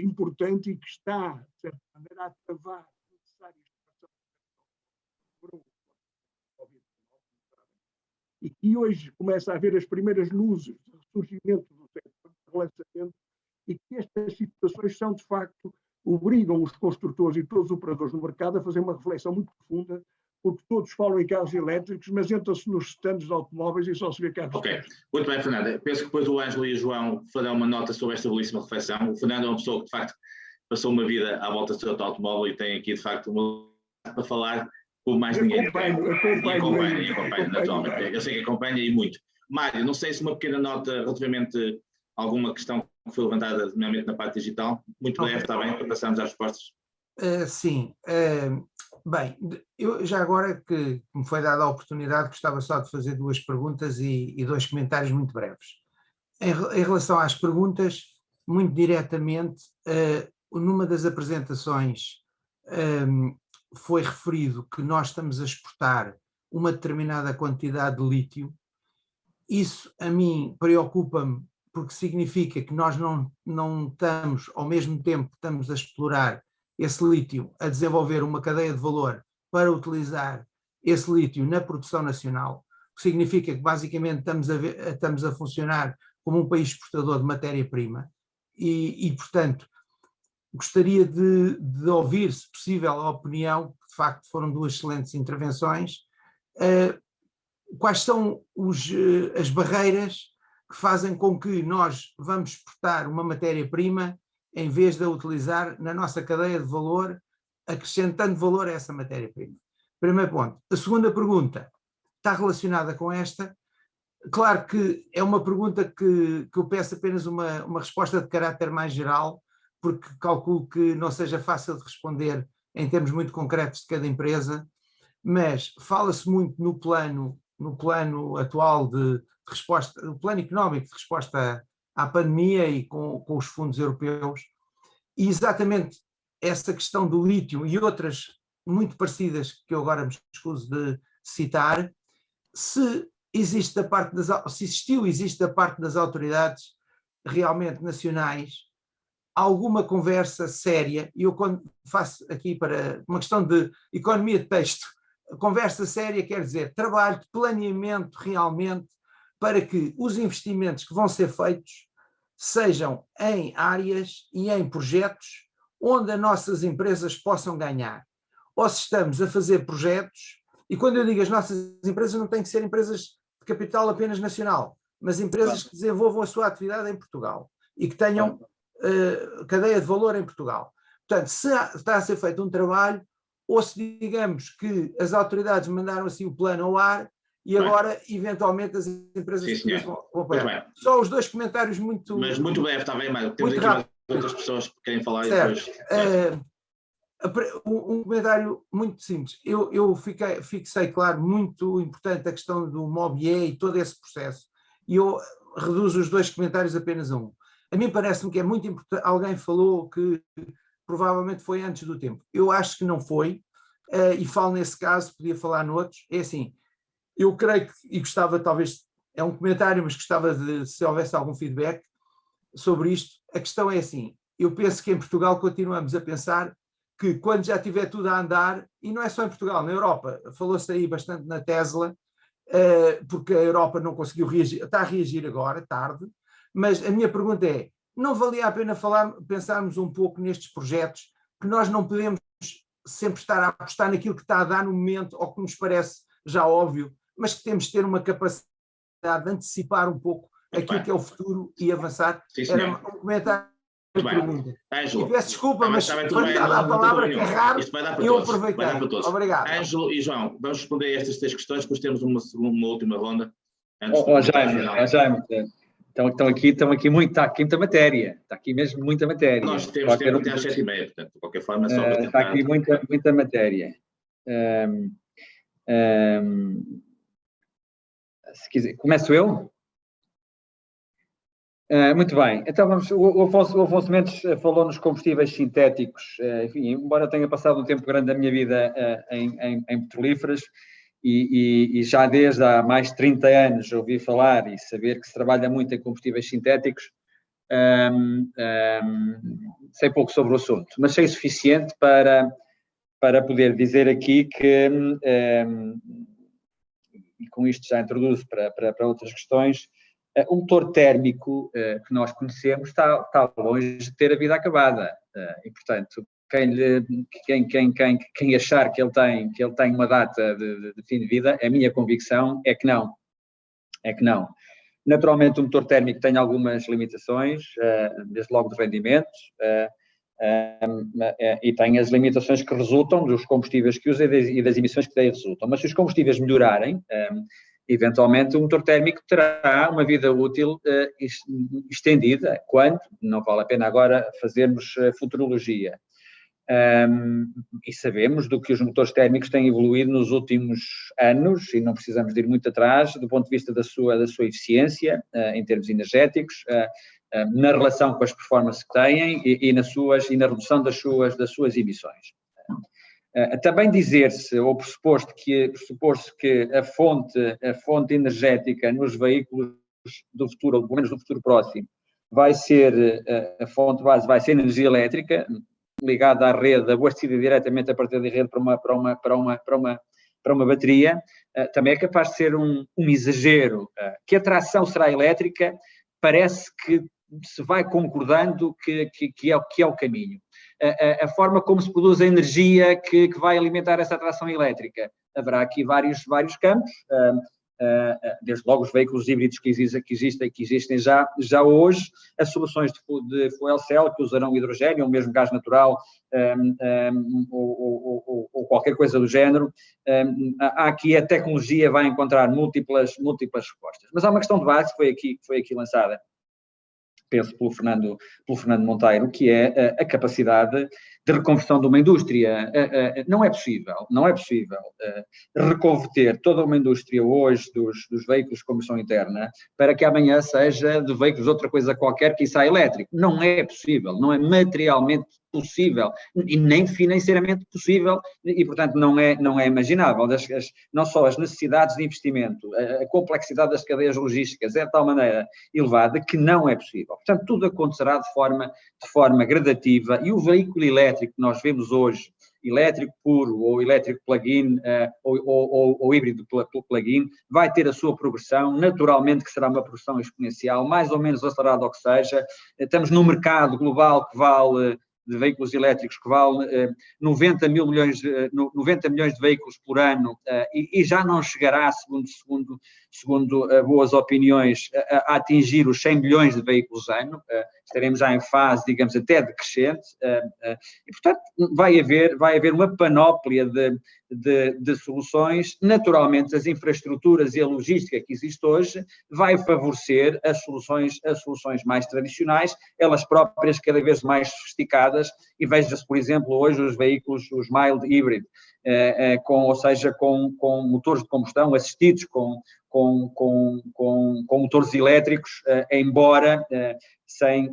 importante e que está, de certa maneira, a travar necessárias e hoje começa a haver as primeiras luzes do surgimento do setor de relançamento e que estas situações são, de facto, obrigam os construtores e todos os operadores no mercado a fazer uma reflexão muito profunda, porque todos falam em carros elétricos, mas entram-se nos stands de automóveis e só se vê carros elétricos. Muito bem, Fernando. Penso que depois o Ângelo e o João farão uma nota sobre esta belíssima reflexão. O Fernando é uma pessoa que, de facto, passou uma vida à volta do seu automóvel e tem aqui, de facto, uma para falar com mais ninguém. Acompanho, naturalmente. Eu sei que acompanha e muito. Mário, não sei se uma pequena nota relativamente a alguma questão que foi levantada, nomeadamente na parte digital. Muito breve, está bem, para passarmos às respostas. Sim. Bem, eu já agora que me foi dada a oportunidade, gostava só de fazer duas perguntas e dois comentários muito breves. Em relação às perguntas, muito diretamente, numa das apresentações foi referido que nós estamos a exportar uma determinada quantidade de lítio. Isso a mim preocupa-me, porque significa que nós não estamos, ao mesmo tempo que estamos a explorar esse lítio, a desenvolver uma cadeia de valor para utilizar esse lítio na produção nacional, o que significa que basicamente estamos a funcionar como um país exportador de matéria-prima e, portanto, gostaria de ouvir, se possível, a opinião, de facto foram duas excelentes intervenções, quais são as barreiras que fazem com que nós vamos exportar uma matéria-prima em vez de a utilizar na nossa cadeia de valor, acrescentando valor a essa matéria-prima. Primeiro ponto. A segunda pergunta está relacionada com esta. Claro que é uma pergunta que eu peço apenas uma resposta de caráter mais geral, porque calculo que não seja fácil de responder em termos muito concretos de cada empresa, mas fala-se muito no plano atual de resposta, no plano económico de resposta à pandemia e com os fundos europeus, e exatamente essa questão do lítio e outras muito parecidas que eu agora me escuso de citar, se existe da parte existe da parte das autoridades realmente nacionais alguma conversa séria, e eu quando faço aqui para uma questão de economia de texto, conversa séria quer dizer trabalho de planeamento realmente para que os investimentos que vão ser feitos sejam em áreas e em projetos onde as nossas empresas possam ganhar. Ou se estamos a fazer projetos, e quando eu digo as nossas empresas não têm que ser empresas de capital apenas nacional, mas empresas que desenvolvam a sua atividade em Portugal e que tenham cadeia de valor em Portugal. Portanto, se está a ser feito um trabalho, ou se digamos que as autoridades mandaram assim o plano ao ar e agora, eventualmente, as empresas vão apoiar. Só os dois comentários muito... Mas muito breve, está bem, Mário. Temos aqui mais outras pessoas que querem falar certo. E depois... Um comentário muito simples. Eu fixei, claro, muito importante a questão do MOBIE e todo esse processo, e eu reduzo os dois comentários apenas a um. A mim parece-me que é muito importante, alguém falou que provavelmente foi antes do tempo. Eu acho que não foi, e falo nesse caso, podia falar noutros. É assim, eu creio que, e gostava talvez, é um comentário, mas gostava de, se houvesse algum feedback sobre isto, a questão é assim, eu penso que em Portugal continuamos a pensar que quando já tiver tudo a andar, e não é só em Portugal, na Europa, falou-se aí bastante na Tesla, porque a Europa não conseguiu reagir, está a reagir agora, tarde, mas a minha pergunta é, não valia a pena pensarmos um pouco nestes projetos, que nós não podemos sempre estar a apostar naquilo que está a dar no momento, ou que nos parece já óbvio, mas que temos de ter uma capacidade de antecipar um pouco aquilo que é o futuro e avançar. Sim, era um comentário. Ângelo, e peço desculpa, mas foi dada a palavra que é raro e eu aproveitei. Obrigado. Ângelo e João, vamos responder a estas três questões, depois temos uma última ronda. Jaime, estão aqui muita matéria, está aqui mesmo muita matéria. Nós temos tempo até às 7h30, portanto, de qualquer forma, só para está aqui muita matéria. Se quiser, começo eu? Muito bem, então vamos, o Afonso Mendes falou nos combustíveis sintéticos, enfim, embora tenha passado um tempo grande da minha vida em petrolíferas e já desde há mais de 30 anos ouvi falar e saber que se trabalha muito em combustíveis sintéticos, sei pouco sobre o assunto, mas sei suficiente para poder dizer aqui que, e com isto já introduzo para outras questões, o motor térmico que nós conhecemos está longe de ter a vida acabada e, portanto, quem achar que ele tem uma data de fim de vida, a minha convicção é que não. Naturalmente, o motor térmico tem algumas limitações, desde logo de rendimentos, e tem as limitações que resultam dos combustíveis que usa e das emissões que daí resultam. Mas se os combustíveis melhorarem, eventualmente o motor térmico terá uma vida útil estendida, quando não vale a pena agora fazermos futurologia. E sabemos do que os motores térmicos têm evoluído nos últimos anos, e não precisamos de ir muito atrás, do ponto de vista da sua eficiência, em termos energéticos, na relação com as performances que têm e na redução das suas emissões. Também dizer-se, ou pressupor-se que a fonte energética nos veículos do futuro, ou pelo menos do futuro próximo, vai ser, a fonte base vai ser energia elétrica, ligada à rede, abastecida diretamente a partir da rede para uma bateria, também é capaz de ser um exagero. Que a tração será elétrica, parece que se vai concordando que é o caminho. A forma como se produz a energia que vai alimentar essa tração elétrica. Haverá aqui vários campos, desde logo os veículos híbridos que existem já hoje, as soluções de fuel cell que usarão hidrogênio ou mesmo gás natural, ou qualquer coisa do género. Aqui a tecnologia vai encontrar múltiplas respostas. Mas há uma questão de base que foi aqui lançada, penso pelo Fernando Monteiro, que é a capacidade de reconversão de uma indústria. Não é possível reconverter toda uma indústria hoje dos veículos de combustão interna para que amanhã seja de veículos outra coisa qualquer que saia elétrico. Não é possível, não é materialmente possível e nem financeiramente possível e, portanto, não é imaginável. Não só as necessidades de investimento, a complexidade das cadeias logísticas é de tal maneira elevada que não é possível. Portanto, tudo acontecerá de forma gradativa e o veículo elétrico que nós vemos hoje, elétrico puro ou elétrico plug-in ou híbrido plug-in, vai ter a sua progressão, naturalmente que será uma progressão exponencial, mais ou menos acelerada ao que seja. Estamos num mercado global que vale de veículos elétricos que vale 90 milhões de veículos por ano e já não chegará, segundo boas opiniões, a atingir os 100 milhões de veículos ano. Estaremos já em fase, digamos, até decrescente e, portanto, vai haver uma panóplia de soluções. Naturalmente, as infraestruturas e a logística que existe hoje vai favorecer as soluções mais tradicionais, elas próprias cada vez mais sofisticadas, e veja-se, por exemplo, hoje os veículos, os mild hybrid, ou seja, com motores de combustão assistidos com motores elétricos, embora sem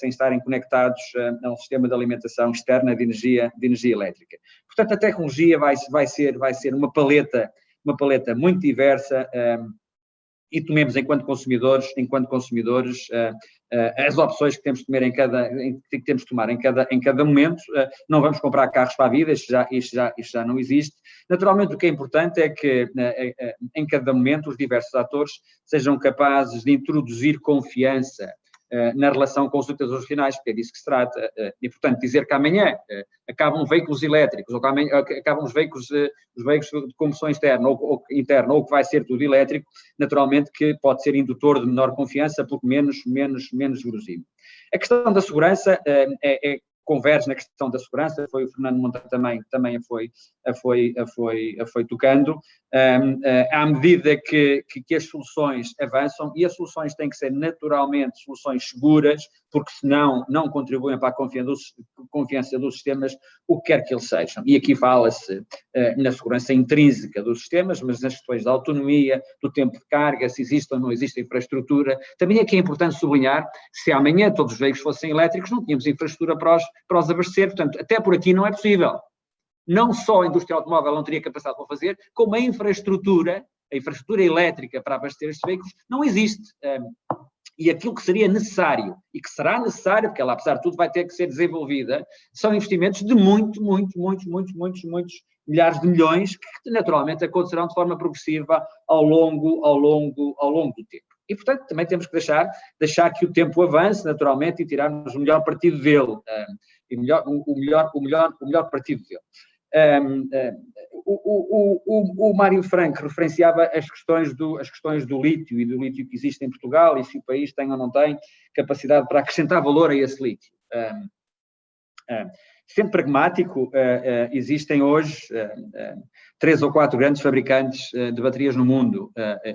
estarem conectados a um sistema de alimentação externa de energia elétrica. Portanto, a tecnologia vai ser uma paleta muito diversa e tomemos enquanto consumidores as opções que temos de tomar em cada momento. Não vamos comprar carros para a vida, isto já não existe. Naturalmente, o que é importante é que em cada momento os diversos atores sejam capazes de introduzir confiança na relação com os utilizadores finais, porque é disso que se trata. E, portanto, dizer que amanhã acabam veículos elétricos, ou que amanhã acabam os veículos de combustão interna, ou que vai ser tudo elétrico, naturalmente que pode ser indutor de menor confiança, porque menos verosímil. A questão da segurança converge na questão da segurança, foi o Fernando Monteiro também a foi tocando, à medida que as soluções avançam, e as soluções têm que ser naturalmente soluções seguras, porque senão não contribuem para a confiança dos sistemas, o que quer que eles sejam. E aqui fala-se na segurança intrínseca dos sistemas, mas nas questões da autonomia, do tempo de carga, se existe ou não existe infraestrutura. Também aqui é importante sublinhar, se amanhã todos os veículos fossem elétricos, não tínhamos infraestrutura para os abastecer, portanto, até por aqui não é possível. Não só a indústria automóvel não teria capacidade para fazer, como a infraestrutura elétrica para abastecer estes veículos não existe. E aquilo que seria necessário, e que será necessário, porque ela, apesar de tudo, vai ter que ser desenvolvida, são investimentos de muitos milhares de milhões, que naturalmente acontecerão de forma progressiva ao longo do tempo. E, portanto, também temos que deixar que o tempo avance, naturalmente, e tirarmos o melhor partido dele. O melhor partido dele. O Mário Franco referenciava as questões do lítio e do lítio que existe em Portugal e se o país tem ou não tem capacidade para acrescentar valor a esse lítio. Sendo pragmático, existem hoje 3 ou 4 grandes fabricantes de baterias no mundo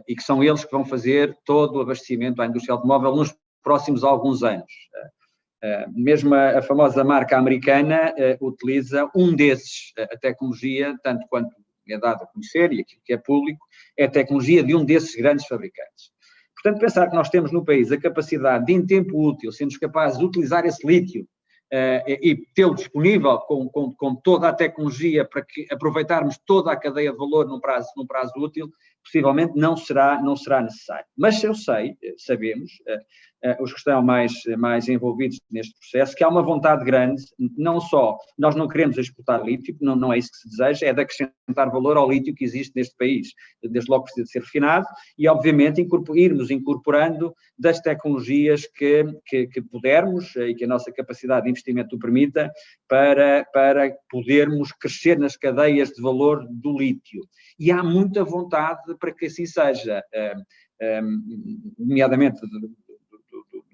e que são eles que vão fazer todo o abastecimento à indústria automóvel nos próximos alguns anos. Mesmo a famosa marca americana utiliza a tecnologia, tanto quanto é dado a conhecer e aquilo que é público, é a tecnologia de um desses grandes fabricantes. Portanto, pensar que nós temos no país a capacidade de, em tempo útil, sermos capazes de utilizar esse lítio e tê-lo disponível com toda a tecnologia para que aproveitarmos toda a cadeia de valor num prazo útil, possivelmente não será necessário. Mas sabemos, os que estão mais envolvidos neste processo, que há uma vontade grande, não só, nós não queremos exportar lítio, não é isso que se deseja, é de acrescentar valor ao lítio que existe neste país, desde logo precisa de ser refinado, e obviamente irmos incorporando das tecnologias que pudermos e que a nossa capacidade de investimento o permita, para podermos crescer nas cadeias de valor do lítio. E há muita vontade para que assim seja, nomeadamente do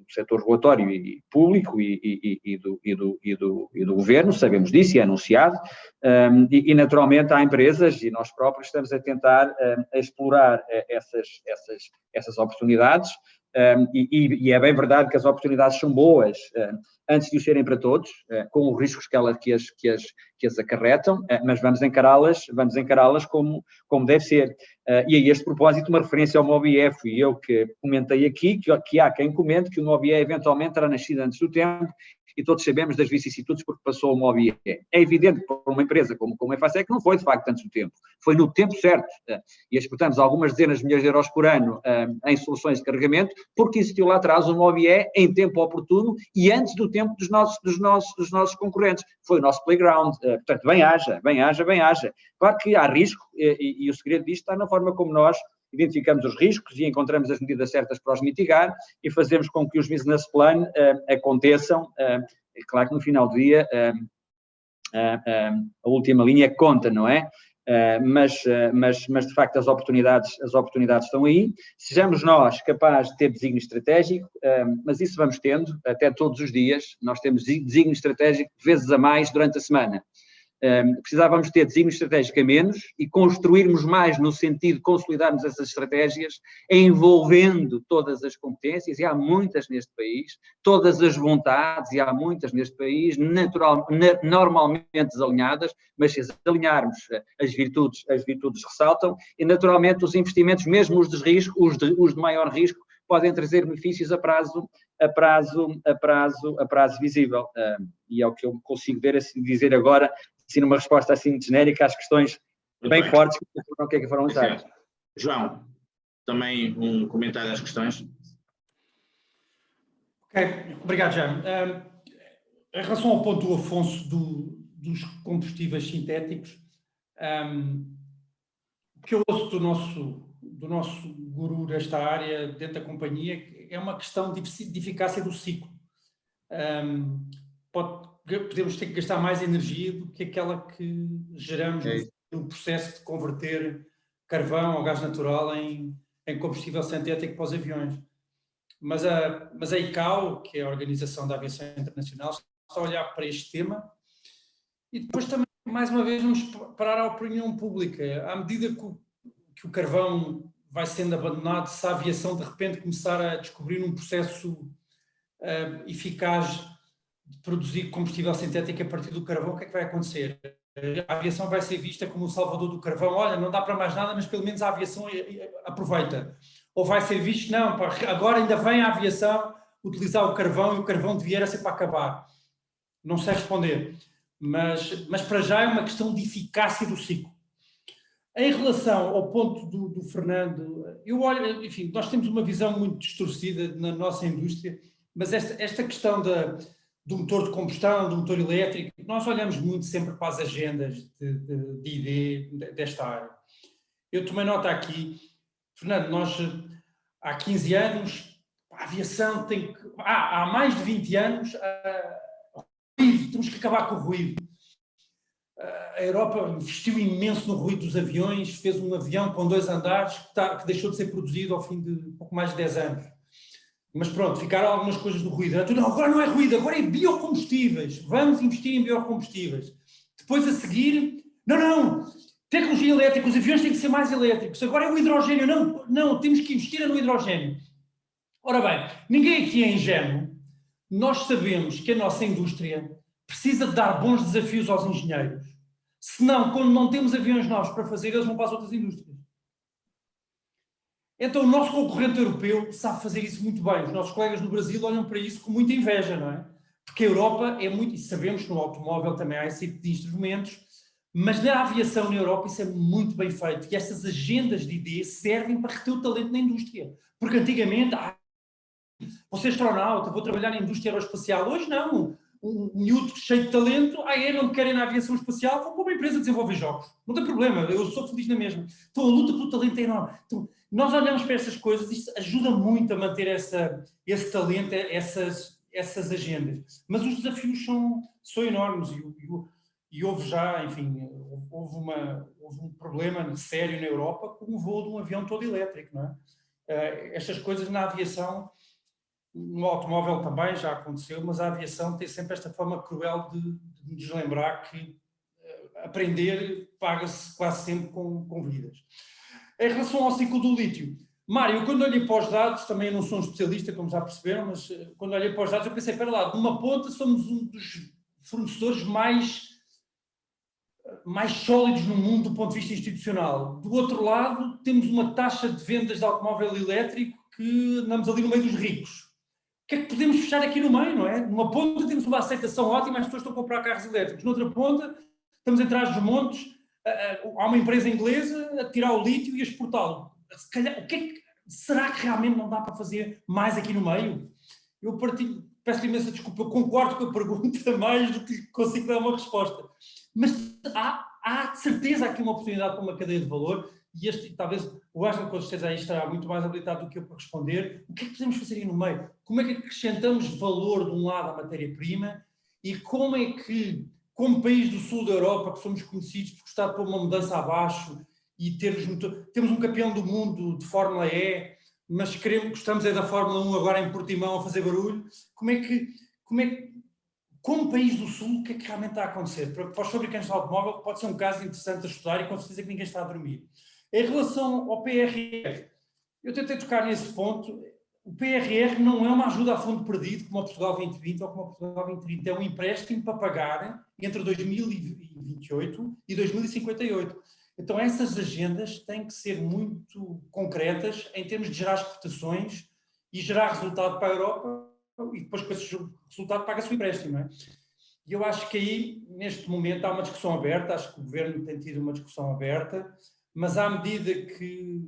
setor regulatório e público e do governo, sabemos disso e é anunciado, e naturalmente há empresas, e nós próprios estamos a tentar explorar essas oportunidades, e é bem verdade que as oportunidades são boas antes de o serem para todos, com os riscos que as acarretam, mas vamos encará-las como deve ser. E a este propósito, uma referência ao MOBIE, fui eu que comentei aqui, que há quem comente que o MOBIE eventualmente terá nascido antes do tempo, e todos sabemos das vicissitudes porque passou o MOBIE. É evidente que para uma empresa como a EFASEC não foi de facto antes do tempo, foi no tempo certo, e exportamos algumas dezenas de milhões de euros por ano em soluções de carregamento, porque existiu lá atrás o MOBIE em tempo oportuno e antes do tempo dos nossos concorrentes. Foi o nosso playground, portanto, bem haja. Claro que há risco, e o segredo disto está na forma como nós identificamos os riscos e encontramos as medidas certas para os mitigar e fazemos com que os business plan aconteçam. É claro que no final do dia a última linha conta, não é? Mas de facto as oportunidades estão aí. Sejamos nós capazes de ter desígnio estratégico, mas isso vamos tendo até todos os dias. Nós temos desígnio estratégico vezes a mais durante a semana. Precisávamos ter desígnio estratégico a menos e construirmos mais no sentido de consolidarmos essas estratégias, envolvendo todas as competências, e há muitas neste país, todas as vontades, e há muitas neste país, normalmente desalinhadas, mas se as alinharmos, as virtudes ressaltam, e naturalmente os investimentos, mesmo os de risco, os de maior risco, podem trazer benefícios a prazo visível. E é o que eu consigo dizer agora, assim, numa resposta assim genérica às questões bem fortes que foram usadas. João, também um comentário às questões. Ok, obrigado, Jaime. Em relação ao ponto do Afonso dos combustíveis sintéticos, o que eu ouço do nosso guru desta área, dentro da companhia, é uma questão de eficácia do ciclo. Podemos ter que gastar mais energia do que aquela que geramos no processo de converter carvão ou gás natural em combustível sintético para os aviões. Mas a ICAO, que é a Organização da Aviação Internacional, está a olhar para este tema e depois também, mais uma vez, vamos parar a opinião pública. À medida que o carvão vai sendo abandonado, se a aviação de repente começar a descobrir um processo eficaz de produzir combustível sintético a partir do carvão, o que é que vai acontecer? A aviação vai ser vista como o salvador do carvão. Olha, não dá para mais nada, mas pelo menos a aviação aproveita. Ou vai ser visto, não, agora ainda vem a aviação utilizar o carvão e o carvão devia ser para acabar. Não sei responder, mas para já é uma questão de eficácia do ciclo. Em relação ao ponto do Fernando, eu olho, enfim, nós temos uma visão muito distorcida na nossa indústria, mas esta questão do motor de combustão, do motor elétrico, nós olhamos muito sempre para as agendas de ID desta área. Eu tomei nota aqui, Fernando, nós há 15 anos, a aviação tem que... há mais de 20 anos, temos que acabar com o ruído. A Europa investiu imenso no ruído dos aviões, fez um avião com 2 andares que deixou de ser produzido ao fim de pouco mais de 10 anos. Mas pronto, ficaram algumas coisas do ruído. Não, agora não é ruído, agora é biocombustíveis. Vamos investir em biocombustíveis. Depois a seguir, não, tecnologia elétrica, os aviões têm que ser mais elétricos. Agora é o hidrogênio. Não, temos que investir no hidrogênio. Ora bem, ninguém aqui é ingênuo Nós sabemos que a nossa indústria precisa de dar bons desafios aos engenheiros. Senão, quando não temos aviões novos para fazer, eles vão para as outras indústrias. Então, o nosso concorrente europeu sabe fazer isso muito bem. Os nossos colegas no Brasil olham para isso com muita inveja, não é? Porque a Europa é muito... E sabemos que no automóvel também há esse tipo de instrumentos, mas na aviação na Europa isso é muito bem feito. E estas agendas de ID servem para reter o talento na indústria. Porque antigamente, vou ser astronauta, vou trabalhar na indústria aeroespacial. Hoje não. Um miúdo cheio de talento, não querem na aviação espacial, vão para uma empresa desenvolver jogos. Não tem problema, eu sou feliz na mesma. Então a luta pelo talento é enorme. Então, nós olhamos para essas coisas, isto ajuda muito a manter esse talento, essas agendas. Mas os desafios são enormes e houve já, enfim, houve um problema sério na Europa com o voo de um avião todo elétrico, não é? Estas coisas na aviação, no automóvel também já aconteceu, mas a aviação tem sempre esta forma cruel de nos lembrar que aprender paga-se quase sempre com vidas. Em relação ao ciclo do lítio, Mário, quando olhei para os dados, também eu não sou um especialista, como já perceberam, mas quando olhei para os dados eu pensei, espera lá, de uma ponta somos um dos fornecedores mais sólidos no mundo do ponto de vista institucional. Do outro lado, temos uma taxa de vendas de automóvel elétrico que andamos ali no meio dos ricos. O que é que podemos fechar aqui no meio, não é? Numa ponta temos uma aceitação ótima, as pessoas estão a comprar carros elétricos. Noutra ponta, estamos atrás dos montes, há uma empresa inglesa a tirar o lítio e a exportá-lo. Se calhar, será que realmente não dá para fazer mais aqui no meio? Eu peço-lhe imensa desculpa, eu concordo com a pergunta mais do que consigo dar uma resposta. Mas há de certeza aqui uma oportunidade para uma cadeia de valor e talvez o Ângelo, quando esteja aí, estará muito mais habilitado do que eu para responder. O que é que podemos fazer aí no meio? Como é que acrescentamos valor de um lado à matéria-prima e como é que, como país do sul da Europa, que somos conhecidos por gostar de pôr uma mudança abaixo e temos um campeão do mundo de Fórmula E, mas gostamos da Fórmula 1 agora em Portimão a fazer barulho, como país do sul, o que é que realmente está a acontecer? Para os fabricantes de automóvel pode ser um caso interessante a estudar e com certeza que ninguém está a dormir. Em relação ao PRR, eu tentei tocar nesse ponto. O PRR não é uma ajuda a fundo perdido, como o Portugal 2020 ou como o Portugal 2030, é um empréstimo para pagar entre 2028 e 2058. Então essas agendas têm que ser muito concretas em termos de gerar exportações e gerar resultado para a Europa e depois com esse resultado paga-se o empréstimo, não é? E eu acho que aí, neste momento, há uma discussão aberta, acho que o Governo tem tido uma discussão aberta, mas à medida que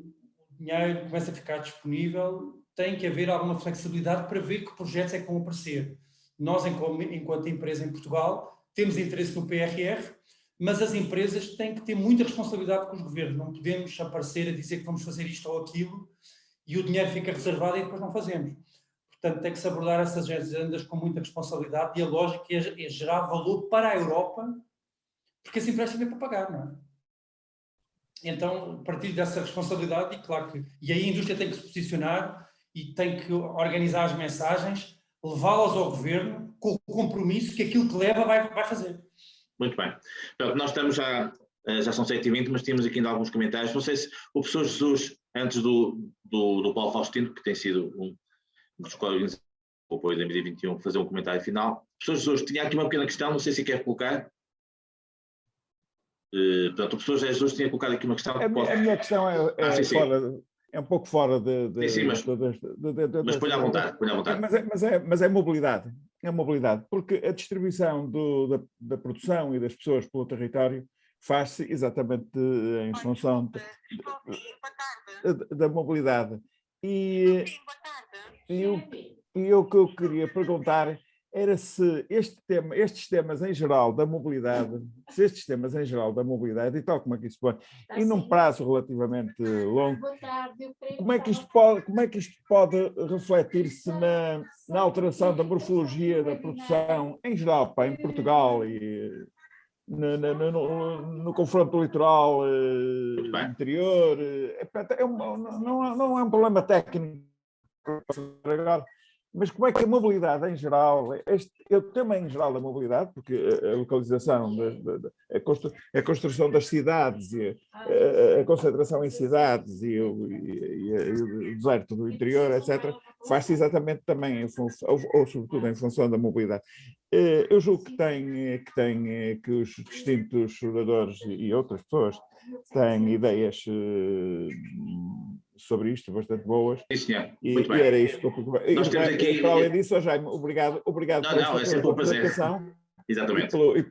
o dinheiro começa a ficar disponível, tem que haver alguma flexibilidade para ver que projetos é que vão aparecer. Nós, enquanto empresa em Portugal, temos interesse no PRR, mas as empresas têm que ter muita responsabilidade com os governos. Não podemos aparecer a dizer que vamos fazer isto ou aquilo e o dinheiro fica reservado e depois não fazemos. Portanto, tem que se abordar essas agendas com muita responsabilidade e a lógica é gerar valor para a Europa, porque esse empréstimo é para pagar, não é? Então, a partir dessa responsabilidade, e aí a indústria tem que se posicionar e tem que organizar as mensagens, levá-las ao governo com o compromisso que aquilo que leva vai fazer. Muito bem. Pronto, nós estamos já são 7h20, mas tínhamos aqui ainda alguns comentários. Não sei se o professor Jesus, antes do Paulo Faustino, que tem sido um dos colegas do apoio da Mídia 21, fazer um comentário final. Professor Jesus, tinha aqui uma pequena questão, não sei se quer colocar. Portanto, o professor Jesus tinha colocado aqui uma questão. A minha questão é um pouco fora de sim, mas ponha à vontade. Mas é mobilidade. É mobilidade, porque a distribuição da produção e das pessoas pelo território faz-se exatamente em função da mobilidade. E o que eu queria perguntar era se estes temas em geral da mobilidade, e tal como é que isso foi, e num prazo relativamente longo, como é que isto pode refletir-se na alteração da morfologia da produção em geral, em Portugal e no confronto litoral interior? Não é um problema técnico agora. Mas como é que a mobilidade em geral, o tema em geral da mobilidade, porque a localização, a construção das cidades, e a concentração em cidades e o deserto do interior, etc., faz-se exatamente também, em função, ou sobretudo em função da mobilidade. Eu julgo que os distintos oradores e outras pessoas têm ideias sobre isto bastante boas. Sim, senhor. E Muito bem. era isto que eu preocupava. Nós temos aqui... Para além disso, Jaime, obrigado Não, é sempre um prazer. Exatamente. E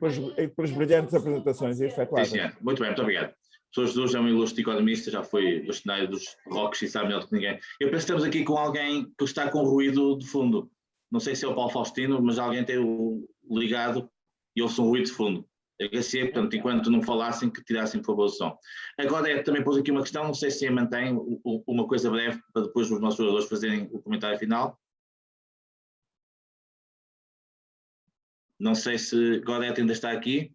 pelas brilhantes apresentações efetuadas. Sim, senhor. Muito bem, muito obrigado. O Sr. Jesus é um ilustre economista, já foi do cenário dos rocks e sabe melhor do que ninguém. Eu penso que estamos aqui com alguém que está com ruído de fundo. Não sei se é o Paulo Faustino, mas alguém tem o ligado e ouve um ruído de fundo. Agradecer, portanto, enquanto não falassem, que tirassem, por favor, o som. Agora, também pus aqui uma questão, não sei se mantém uma coisa breve, para depois os nossos oradores fazerem o comentário final. Não sei se Godete ainda está aqui.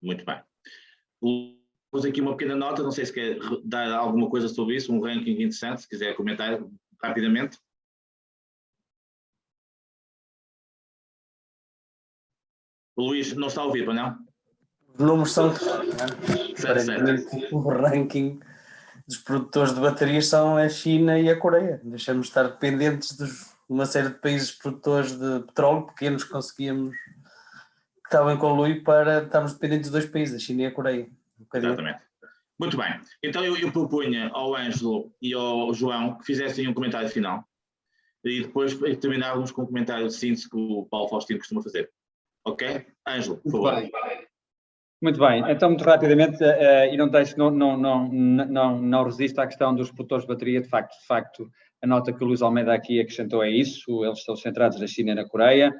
Muito bem. Pus aqui uma pequena nota, não sei se quer dar alguma coisa sobre isso, um ranking interessante, se quiser comentar rapidamente. O Luís não está a ouvir, não? Os números são o ranking dos produtores de baterias são a China e a Coreia. Deixamos de estar dependentes de uma série de países produtores de petróleo pequenos que conseguíamos, que estavam em conluio para estarmos dependentes de dois países, a China e a Coreia. Exatamente. Muito bem. Então eu propunha ao Ângelo e ao João que fizessem um comentário final e depois terminávamos com um comentário de síntese que o Paulo Faustino costuma fazer. Ok? Ângelo, por favor. Muito bem. Então, muito rapidamente, e não resisto à questão dos produtores de bateria, de facto, a nota que o Luís Almeida aqui acrescentou é isso, eles estão centrados na China e na Coreia,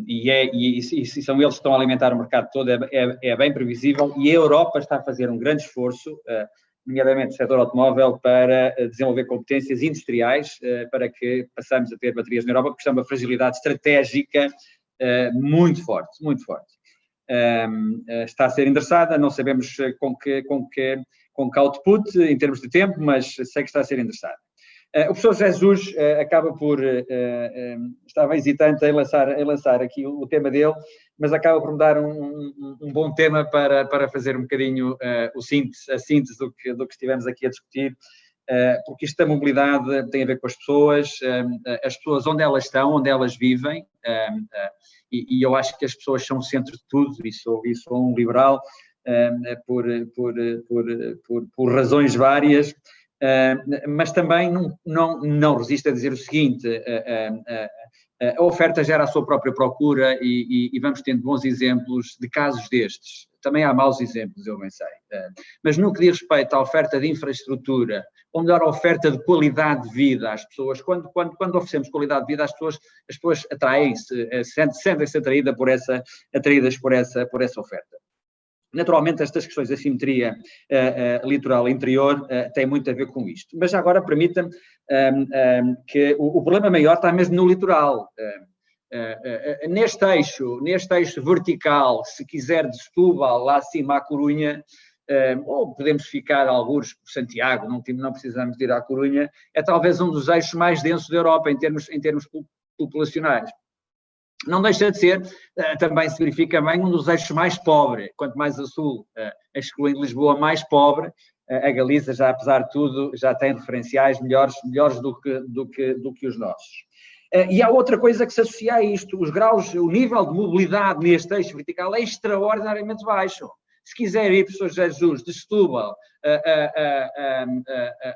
e são eles que estão a alimentar o mercado todo, é bem previsível, e a Europa está a fazer um grande esforço, nomeadamente o setor automóvel, para desenvolver competências industriais, para que passamos a ter baterias na Europa, porque isto é uma fragilidade estratégica muito forte, muito forte. Está a ser endereçada, não sabemos com que output em termos de tempo, mas sei que está a ser endereçada. O professor Jesus acaba por, estava hesitante em lançar aqui o tema dele, mas acaba por me dar um bom tema para fazer um bocadinho a síntese do que estivemos aqui a discutir, porque isto da mobilidade tem a ver com as pessoas onde elas estão, onde elas vivem, e eu acho que as pessoas são o centro de tudo, e sou um liberal por razões várias, mas também não resisto a dizer o seguinte, a oferta gera a sua própria procura e vamos tendo bons exemplos de casos destes. Também há maus exemplos, eu bem sei. Mas no que diz respeito à oferta de infraestrutura, ou melhor, a oferta de qualidade de vida às pessoas, quando oferecemos qualidade de vida às pessoas atraem-se, sentem-se atraídas por essa oferta. Naturalmente, estas questões de assimetria litoral e interior têm muito a ver com isto. Mas agora permita-me que o problema maior está mesmo no litoral. Neste eixo vertical, se quiser de Setúbal lá acima à Corunha, ou podemos ficar algures por Santiago, não precisamos de ir à Corunha, é talvez um dos eixos mais densos da Europa em termos populacionais. Não deixa de ser, também se verifica bem, um dos eixos mais pobres, quanto mais a sul, excluindo Lisboa, mais pobre. A Galiza, já apesar de tudo, já tem referenciais melhores do que os nossos. E há outra coisa que se associa a isto, o nível de mobilidade neste eixo vertical é extraordinariamente baixo. Se quiser ir, professor Jesus, de Setúbal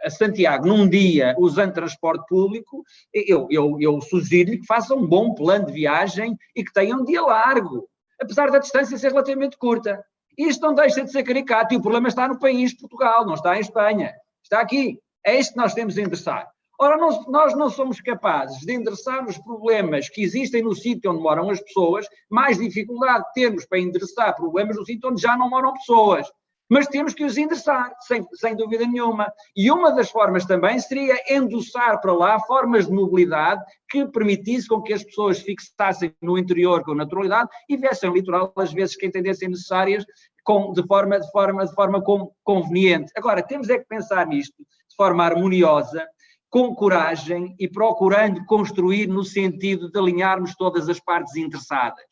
a Santiago num dia usando transporte público, eu sugiro-lhe que faça um bom plano de viagem e que tenha um dia largo, apesar da distância ser relativamente curta. Isto não deixa de ser caricato e o problema está no país, Portugal, não está em Espanha. Está aqui. É isto que nós temos de endereçar. Ora, nós não somos capazes de endereçar os problemas que existem no sítio onde moram as pessoas, mais dificuldade temos para endereçar problemas no sítio onde já não moram pessoas. Mas temos que os endereçar, sem dúvida nenhuma. E uma das formas também seria endossar para lá formas de mobilidade que permitissem com que as pessoas fixassem no interior com naturalidade e viessem ao litoral às vezes que entendessem necessárias de forma conveniente. Agora, temos é que pensar nisto de forma harmoniosa, com coragem e procurando construir no sentido de alinharmos todas as partes interessadas.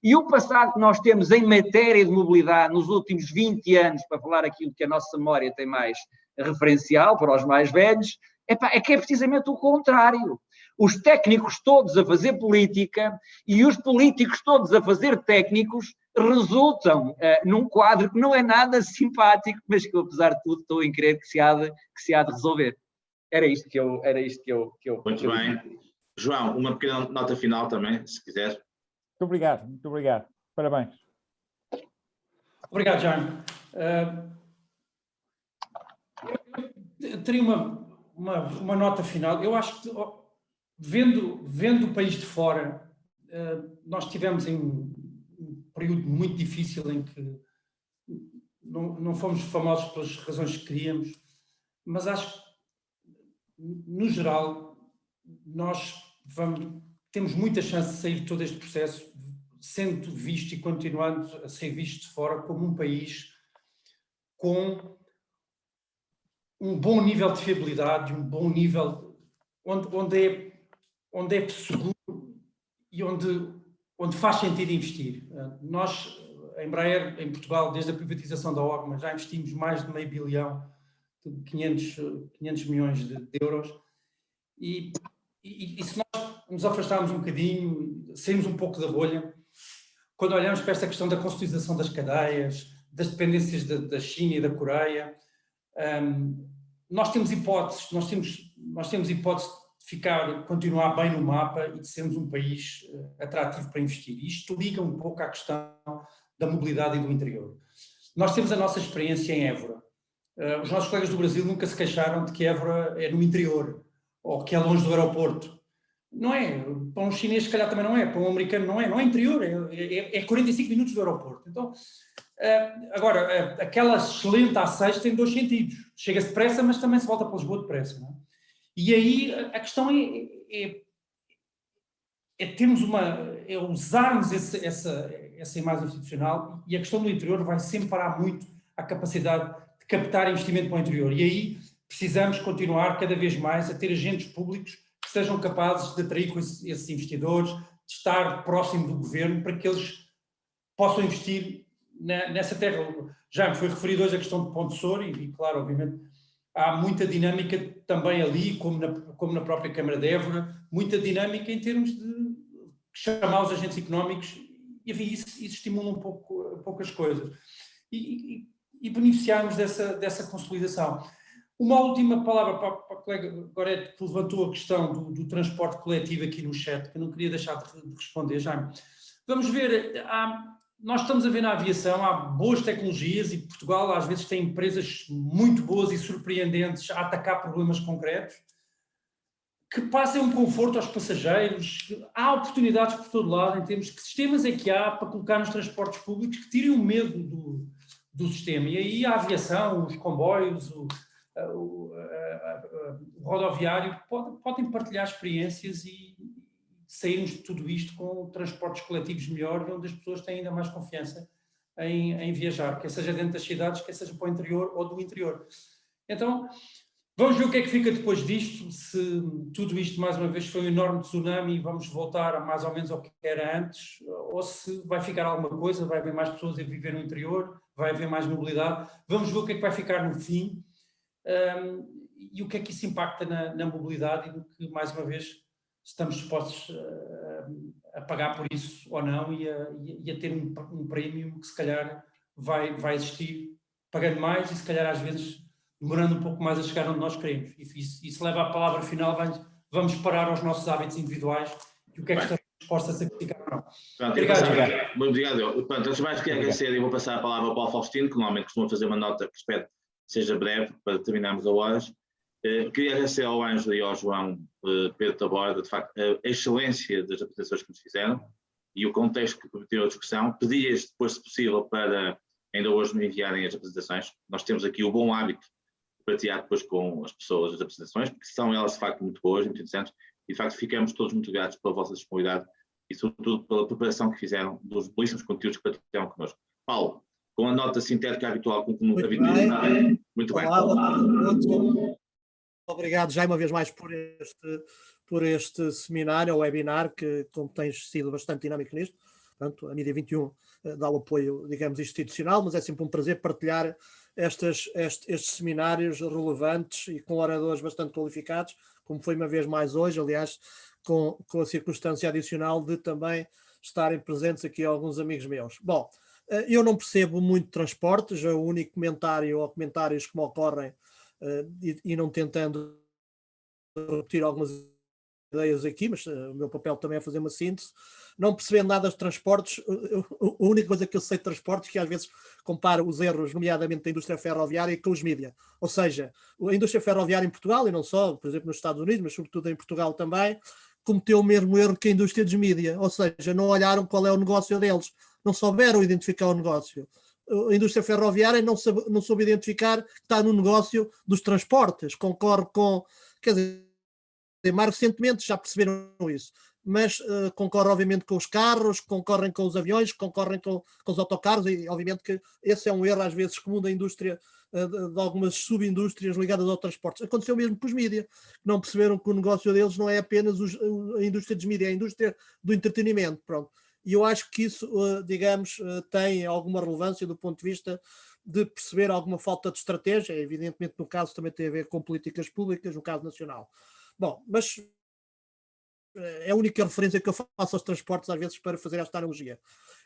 E o passado que nós temos em matéria de mobilidade nos últimos 20 anos, para falar aquilo que a nossa memória tem mais referencial para os mais velhos, É que é precisamente o contrário. Os técnicos todos a fazer política e os políticos todos a fazer técnicos resultam num quadro que não é nada simpático, mas que, apesar de tudo, estou em crer que se há de resolver. Era isto que eu Muito bem. João, uma pequena nota final também, se quiser. Muito obrigado. Parabéns. Obrigado, Jaime. Eu teria uma nota final. Eu acho que, vendo o país de fora, nós tivemos em um período muito difícil em que não fomos famosos pelas razões que queríamos, mas acho que, no geral, nós temos muita chance de sair de todo este processo sendo visto e continuando a ser visto de fora como um país com um bom nível de fiabilidade, um bom nível onde é seguro e onde faz sentido investir. Nós, a Embraer, em Portugal, desde a privatização da OGMA, já investimos mais de $500 milhão, 500 milhões de euros, e se nós nos afastarmos um bocadinho, sairmos um pouco da bolha, quando olhamos para esta questão da consolidação das cadeias, das dependências da China e da Coreia, nós temos hipóteses de continuar bem no mapa e de sermos um país atrativo para investir. E isto liga um pouco à questão da mobilidade e do interior. Nós temos a nossa experiência em Évora. Os nossos colegas do Brasil nunca se queixaram de que Évora é no interior ou que é longe do aeroporto. Não é. Para um chinês, se calhar, também não é. Para um americano, não é interior. É 45 minutos do aeroporto. Então, agora, aquela excelente A6 tem 2 sentidos. Chega-se depressa, mas também se volta para Lisboa depressa. Não é? E aí a questão é usarmos essa imagem institucional, e a questão do interior vai sempre parar muito à capacidade de captar investimento para o interior. E aí precisamos continuar cada vez mais a ter agentes públicos que sejam capazes de atrair com esses investidores, de estar próximo do governo, para que eles possam investir nessa terra. Já me foi referido hoje a questão de Ponte Sor, e claro, obviamente, há muita dinâmica também ali, como na própria Câmara de Évora, muita dinâmica em termos de chamar os agentes económicos, e enfim, isso estimula um pouco as coisas. E beneficiarmos dessa consolidação. Uma última palavra para a colega Gorete, que levantou a questão do transporte coletivo aqui no chat, que eu não queria deixar de responder, Jaime. Vamos ver, nós estamos a ver na aviação, há boas tecnologias, e Portugal às vezes tem empresas muito boas e surpreendentes a atacar problemas concretos, que passem um conforto aos passageiros. Há oportunidades por todo lado, em termos de que sistemas é que há para colocar nos transportes públicos que tirem o medo do sistema. E aí a aviação, os comboios, o rodoviário podem partilhar experiências e sairmos de tudo isto com transportes coletivos melhores, onde as pessoas têm ainda mais confiança em viajar, quer seja dentro das cidades, quer seja para o interior ou do interior. Então, vamos ver o que é que fica depois disto, se tudo isto, mais uma vez, foi um enorme tsunami e vamos voltar a mais ou menos ao que era antes, ou se vai ficar alguma coisa, vai haver mais pessoas a viver no interior, vai haver mais mobilidade. Vamos ver o que é que vai ficar no fim e o que é que isso impacta na mobilidade, e no que, mais uma vez, estamos dispostos a pagar por isso ou não, e a ter um prémio que se calhar vai existir pagando mais e se calhar às vezes demorando um pouco mais a chegar onde nós queremos. Isso leva à palavra final, vamos parar aos nossos hábitos individuais e o que é que estamos dispostos a sacrificar ou não. Obrigado. Muito obrigado. Pronto, antes de mais, queria agradecer e vou passar a palavra ao Paulo Faustino, que normalmente costuma fazer uma nota que espero seja breve, para terminarmos a horas. Queria agradecer ao Ângelo e ao João Pedro Taborda, de facto, a excelência das apresentações que nos fizeram e o contexto que permitiu a discussão. Pedi-lhes depois, se possível, para ainda hoje me enviarem as apresentações. Nós temos aqui o bom hábito de partilhar depois com as pessoas as apresentações, porque são elas, de facto, muito boas, muito interessantes, e, de facto, ficamos todos muito gratos pela vossa disponibilidade e, sobretudo, pela preparação que fizeram dos belíssimos conteúdos que partilharam connosco. Paulo, com a nota sintética habitual, como habitualmente. Muito bem. Obrigado, já uma vez mais, por este seminário, ou webinar, que, como tens sido bastante dinâmico nisto. Portanto, a Mídia 21 dá o apoio, digamos, institucional, mas é sempre um prazer partilhar estes seminários relevantes e com oradores bastante qualificados, como foi uma vez mais hoje, aliás, com a circunstância adicional de também estarem presentes aqui alguns amigos meus. Bom, eu não percebo muito de transportes, o único comentário ou comentários que me ocorrem, e não tentando repetir algumas ideias aqui, mas o meu papel também é fazer uma síntese, não percebendo nada de transportes, a única coisa que eu sei de transportes é que às vezes comparo os erros, nomeadamente da indústria ferroviária, com os mídia. Ou seja, a indústria ferroviária em Portugal, e não só, por exemplo, nos Estados Unidos, mas sobretudo em Portugal também, cometeu o mesmo erro que a indústria dos mídia, ou seja, não olharam qual é o negócio deles, não souberam identificar o negócio. A indústria ferroviária não soube identificar que está no negócio dos transportes, concorre com, quer dizer, mais recentemente já perceberam isso, mas concorre obviamente com os carros, concorrem com os aviões, concorrem com os autocarros, e obviamente que esse é um erro às vezes comum da indústria, de algumas subindústrias ligadas ao transporte. Aconteceu mesmo com os mídia, não perceberam que o negócio deles não é apenas a indústria dos mídia, é a indústria do entretenimento, pronto. E eu acho que isso, digamos, tem alguma relevância do ponto de vista de perceber alguma falta de estratégia, evidentemente no caso também tem a ver com políticas públicas, no caso nacional. Bom, mas é a única referência que eu faço aos transportes às vezes para fazer esta analogia.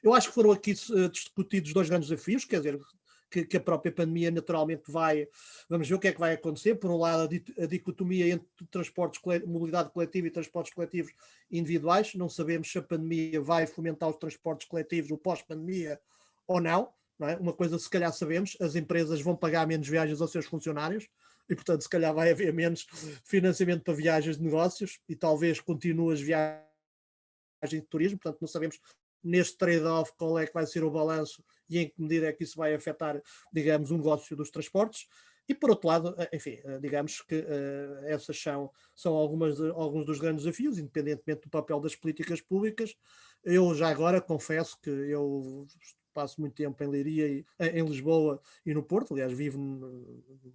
Eu acho que foram aqui discutidos dois grandes desafios, quer dizer, que a própria pandemia naturalmente vamos ver o que é que vai acontecer. Por um lado, a dicotomia entre transportes, mobilidade coletiva e transportes coletivos individuais. Não sabemos se a pandemia vai fomentar os transportes coletivos, o pós-pandemia ou não. Não é? Uma coisa se calhar sabemos, as empresas vão pagar menos viagens aos seus funcionários e, portanto, se calhar vai haver menos financiamento para viagens de negócios e talvez continue as viagens de turismo. Portanto, não sabemos neste trade-off qual é que vai ser o balanço e em que medida é que isso vai afetar, digamos, o negócio dos transportes. E, por outro lado, enfim, digamos que essas são alguns dos grandes desafios, independentemente do papel das políticas públicas. Eu já agora confesso que eu passo muito tempo em Leiria, em Lisboa e no Porto, aliás vivo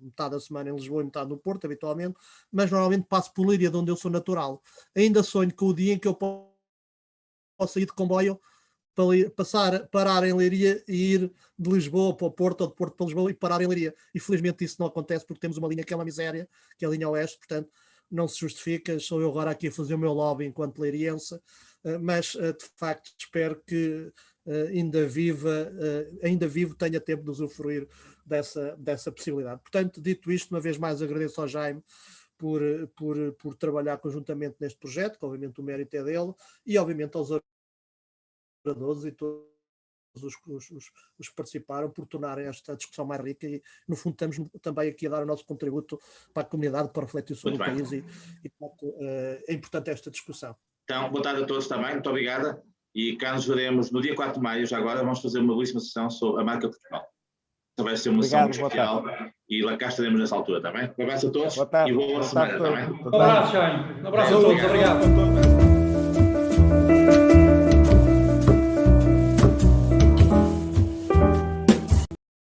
metade da semana em Lisboa e metade no Porto, habitualmente, mas normalmente passo por Leiria, de onde eu sou natural. Ainda sonho com o dia em que eu posso ir de comboio para parar em Leiria e ir de Lisboa para o Porto ou de Porto para Lisboa e parar em Leiria. E felizmente isso não acontece porque temos uma linha que é uma miséria, que é a linha Oeste, portanto não se justifica. Sou eu agora aqui a fazer o meu lobby enquanto leiriense, mas de facto espero que ainda vivo tenha tempo de usufruir dessa possibilidade. Portanto, dito isto, uma vez mais agradeço ao Jaime por trabalhar conjuntamente neste projeto, que obviamente o mérito é dele, e obviamente aos oradores e todos os que participaram por tornarem esta discussão mais rica e, no fundo, estamos também aqui a dar o nosso contributo para a comunidade, para refletir sobre o país e é importante esta discussão. Então, boa tarde a todos também, muito obrigada. E cá nos veremos no dia 4 de maio, já agora vamos fazer uma belíssima sessão sobre a marca Portugal. Vai ser uma sessão especial e lá cá estaremos nessa altura, está bem? Um abraço a todos e boa semana, está bem? Um abraço, Jaime. Um abraço a todos, obrigado.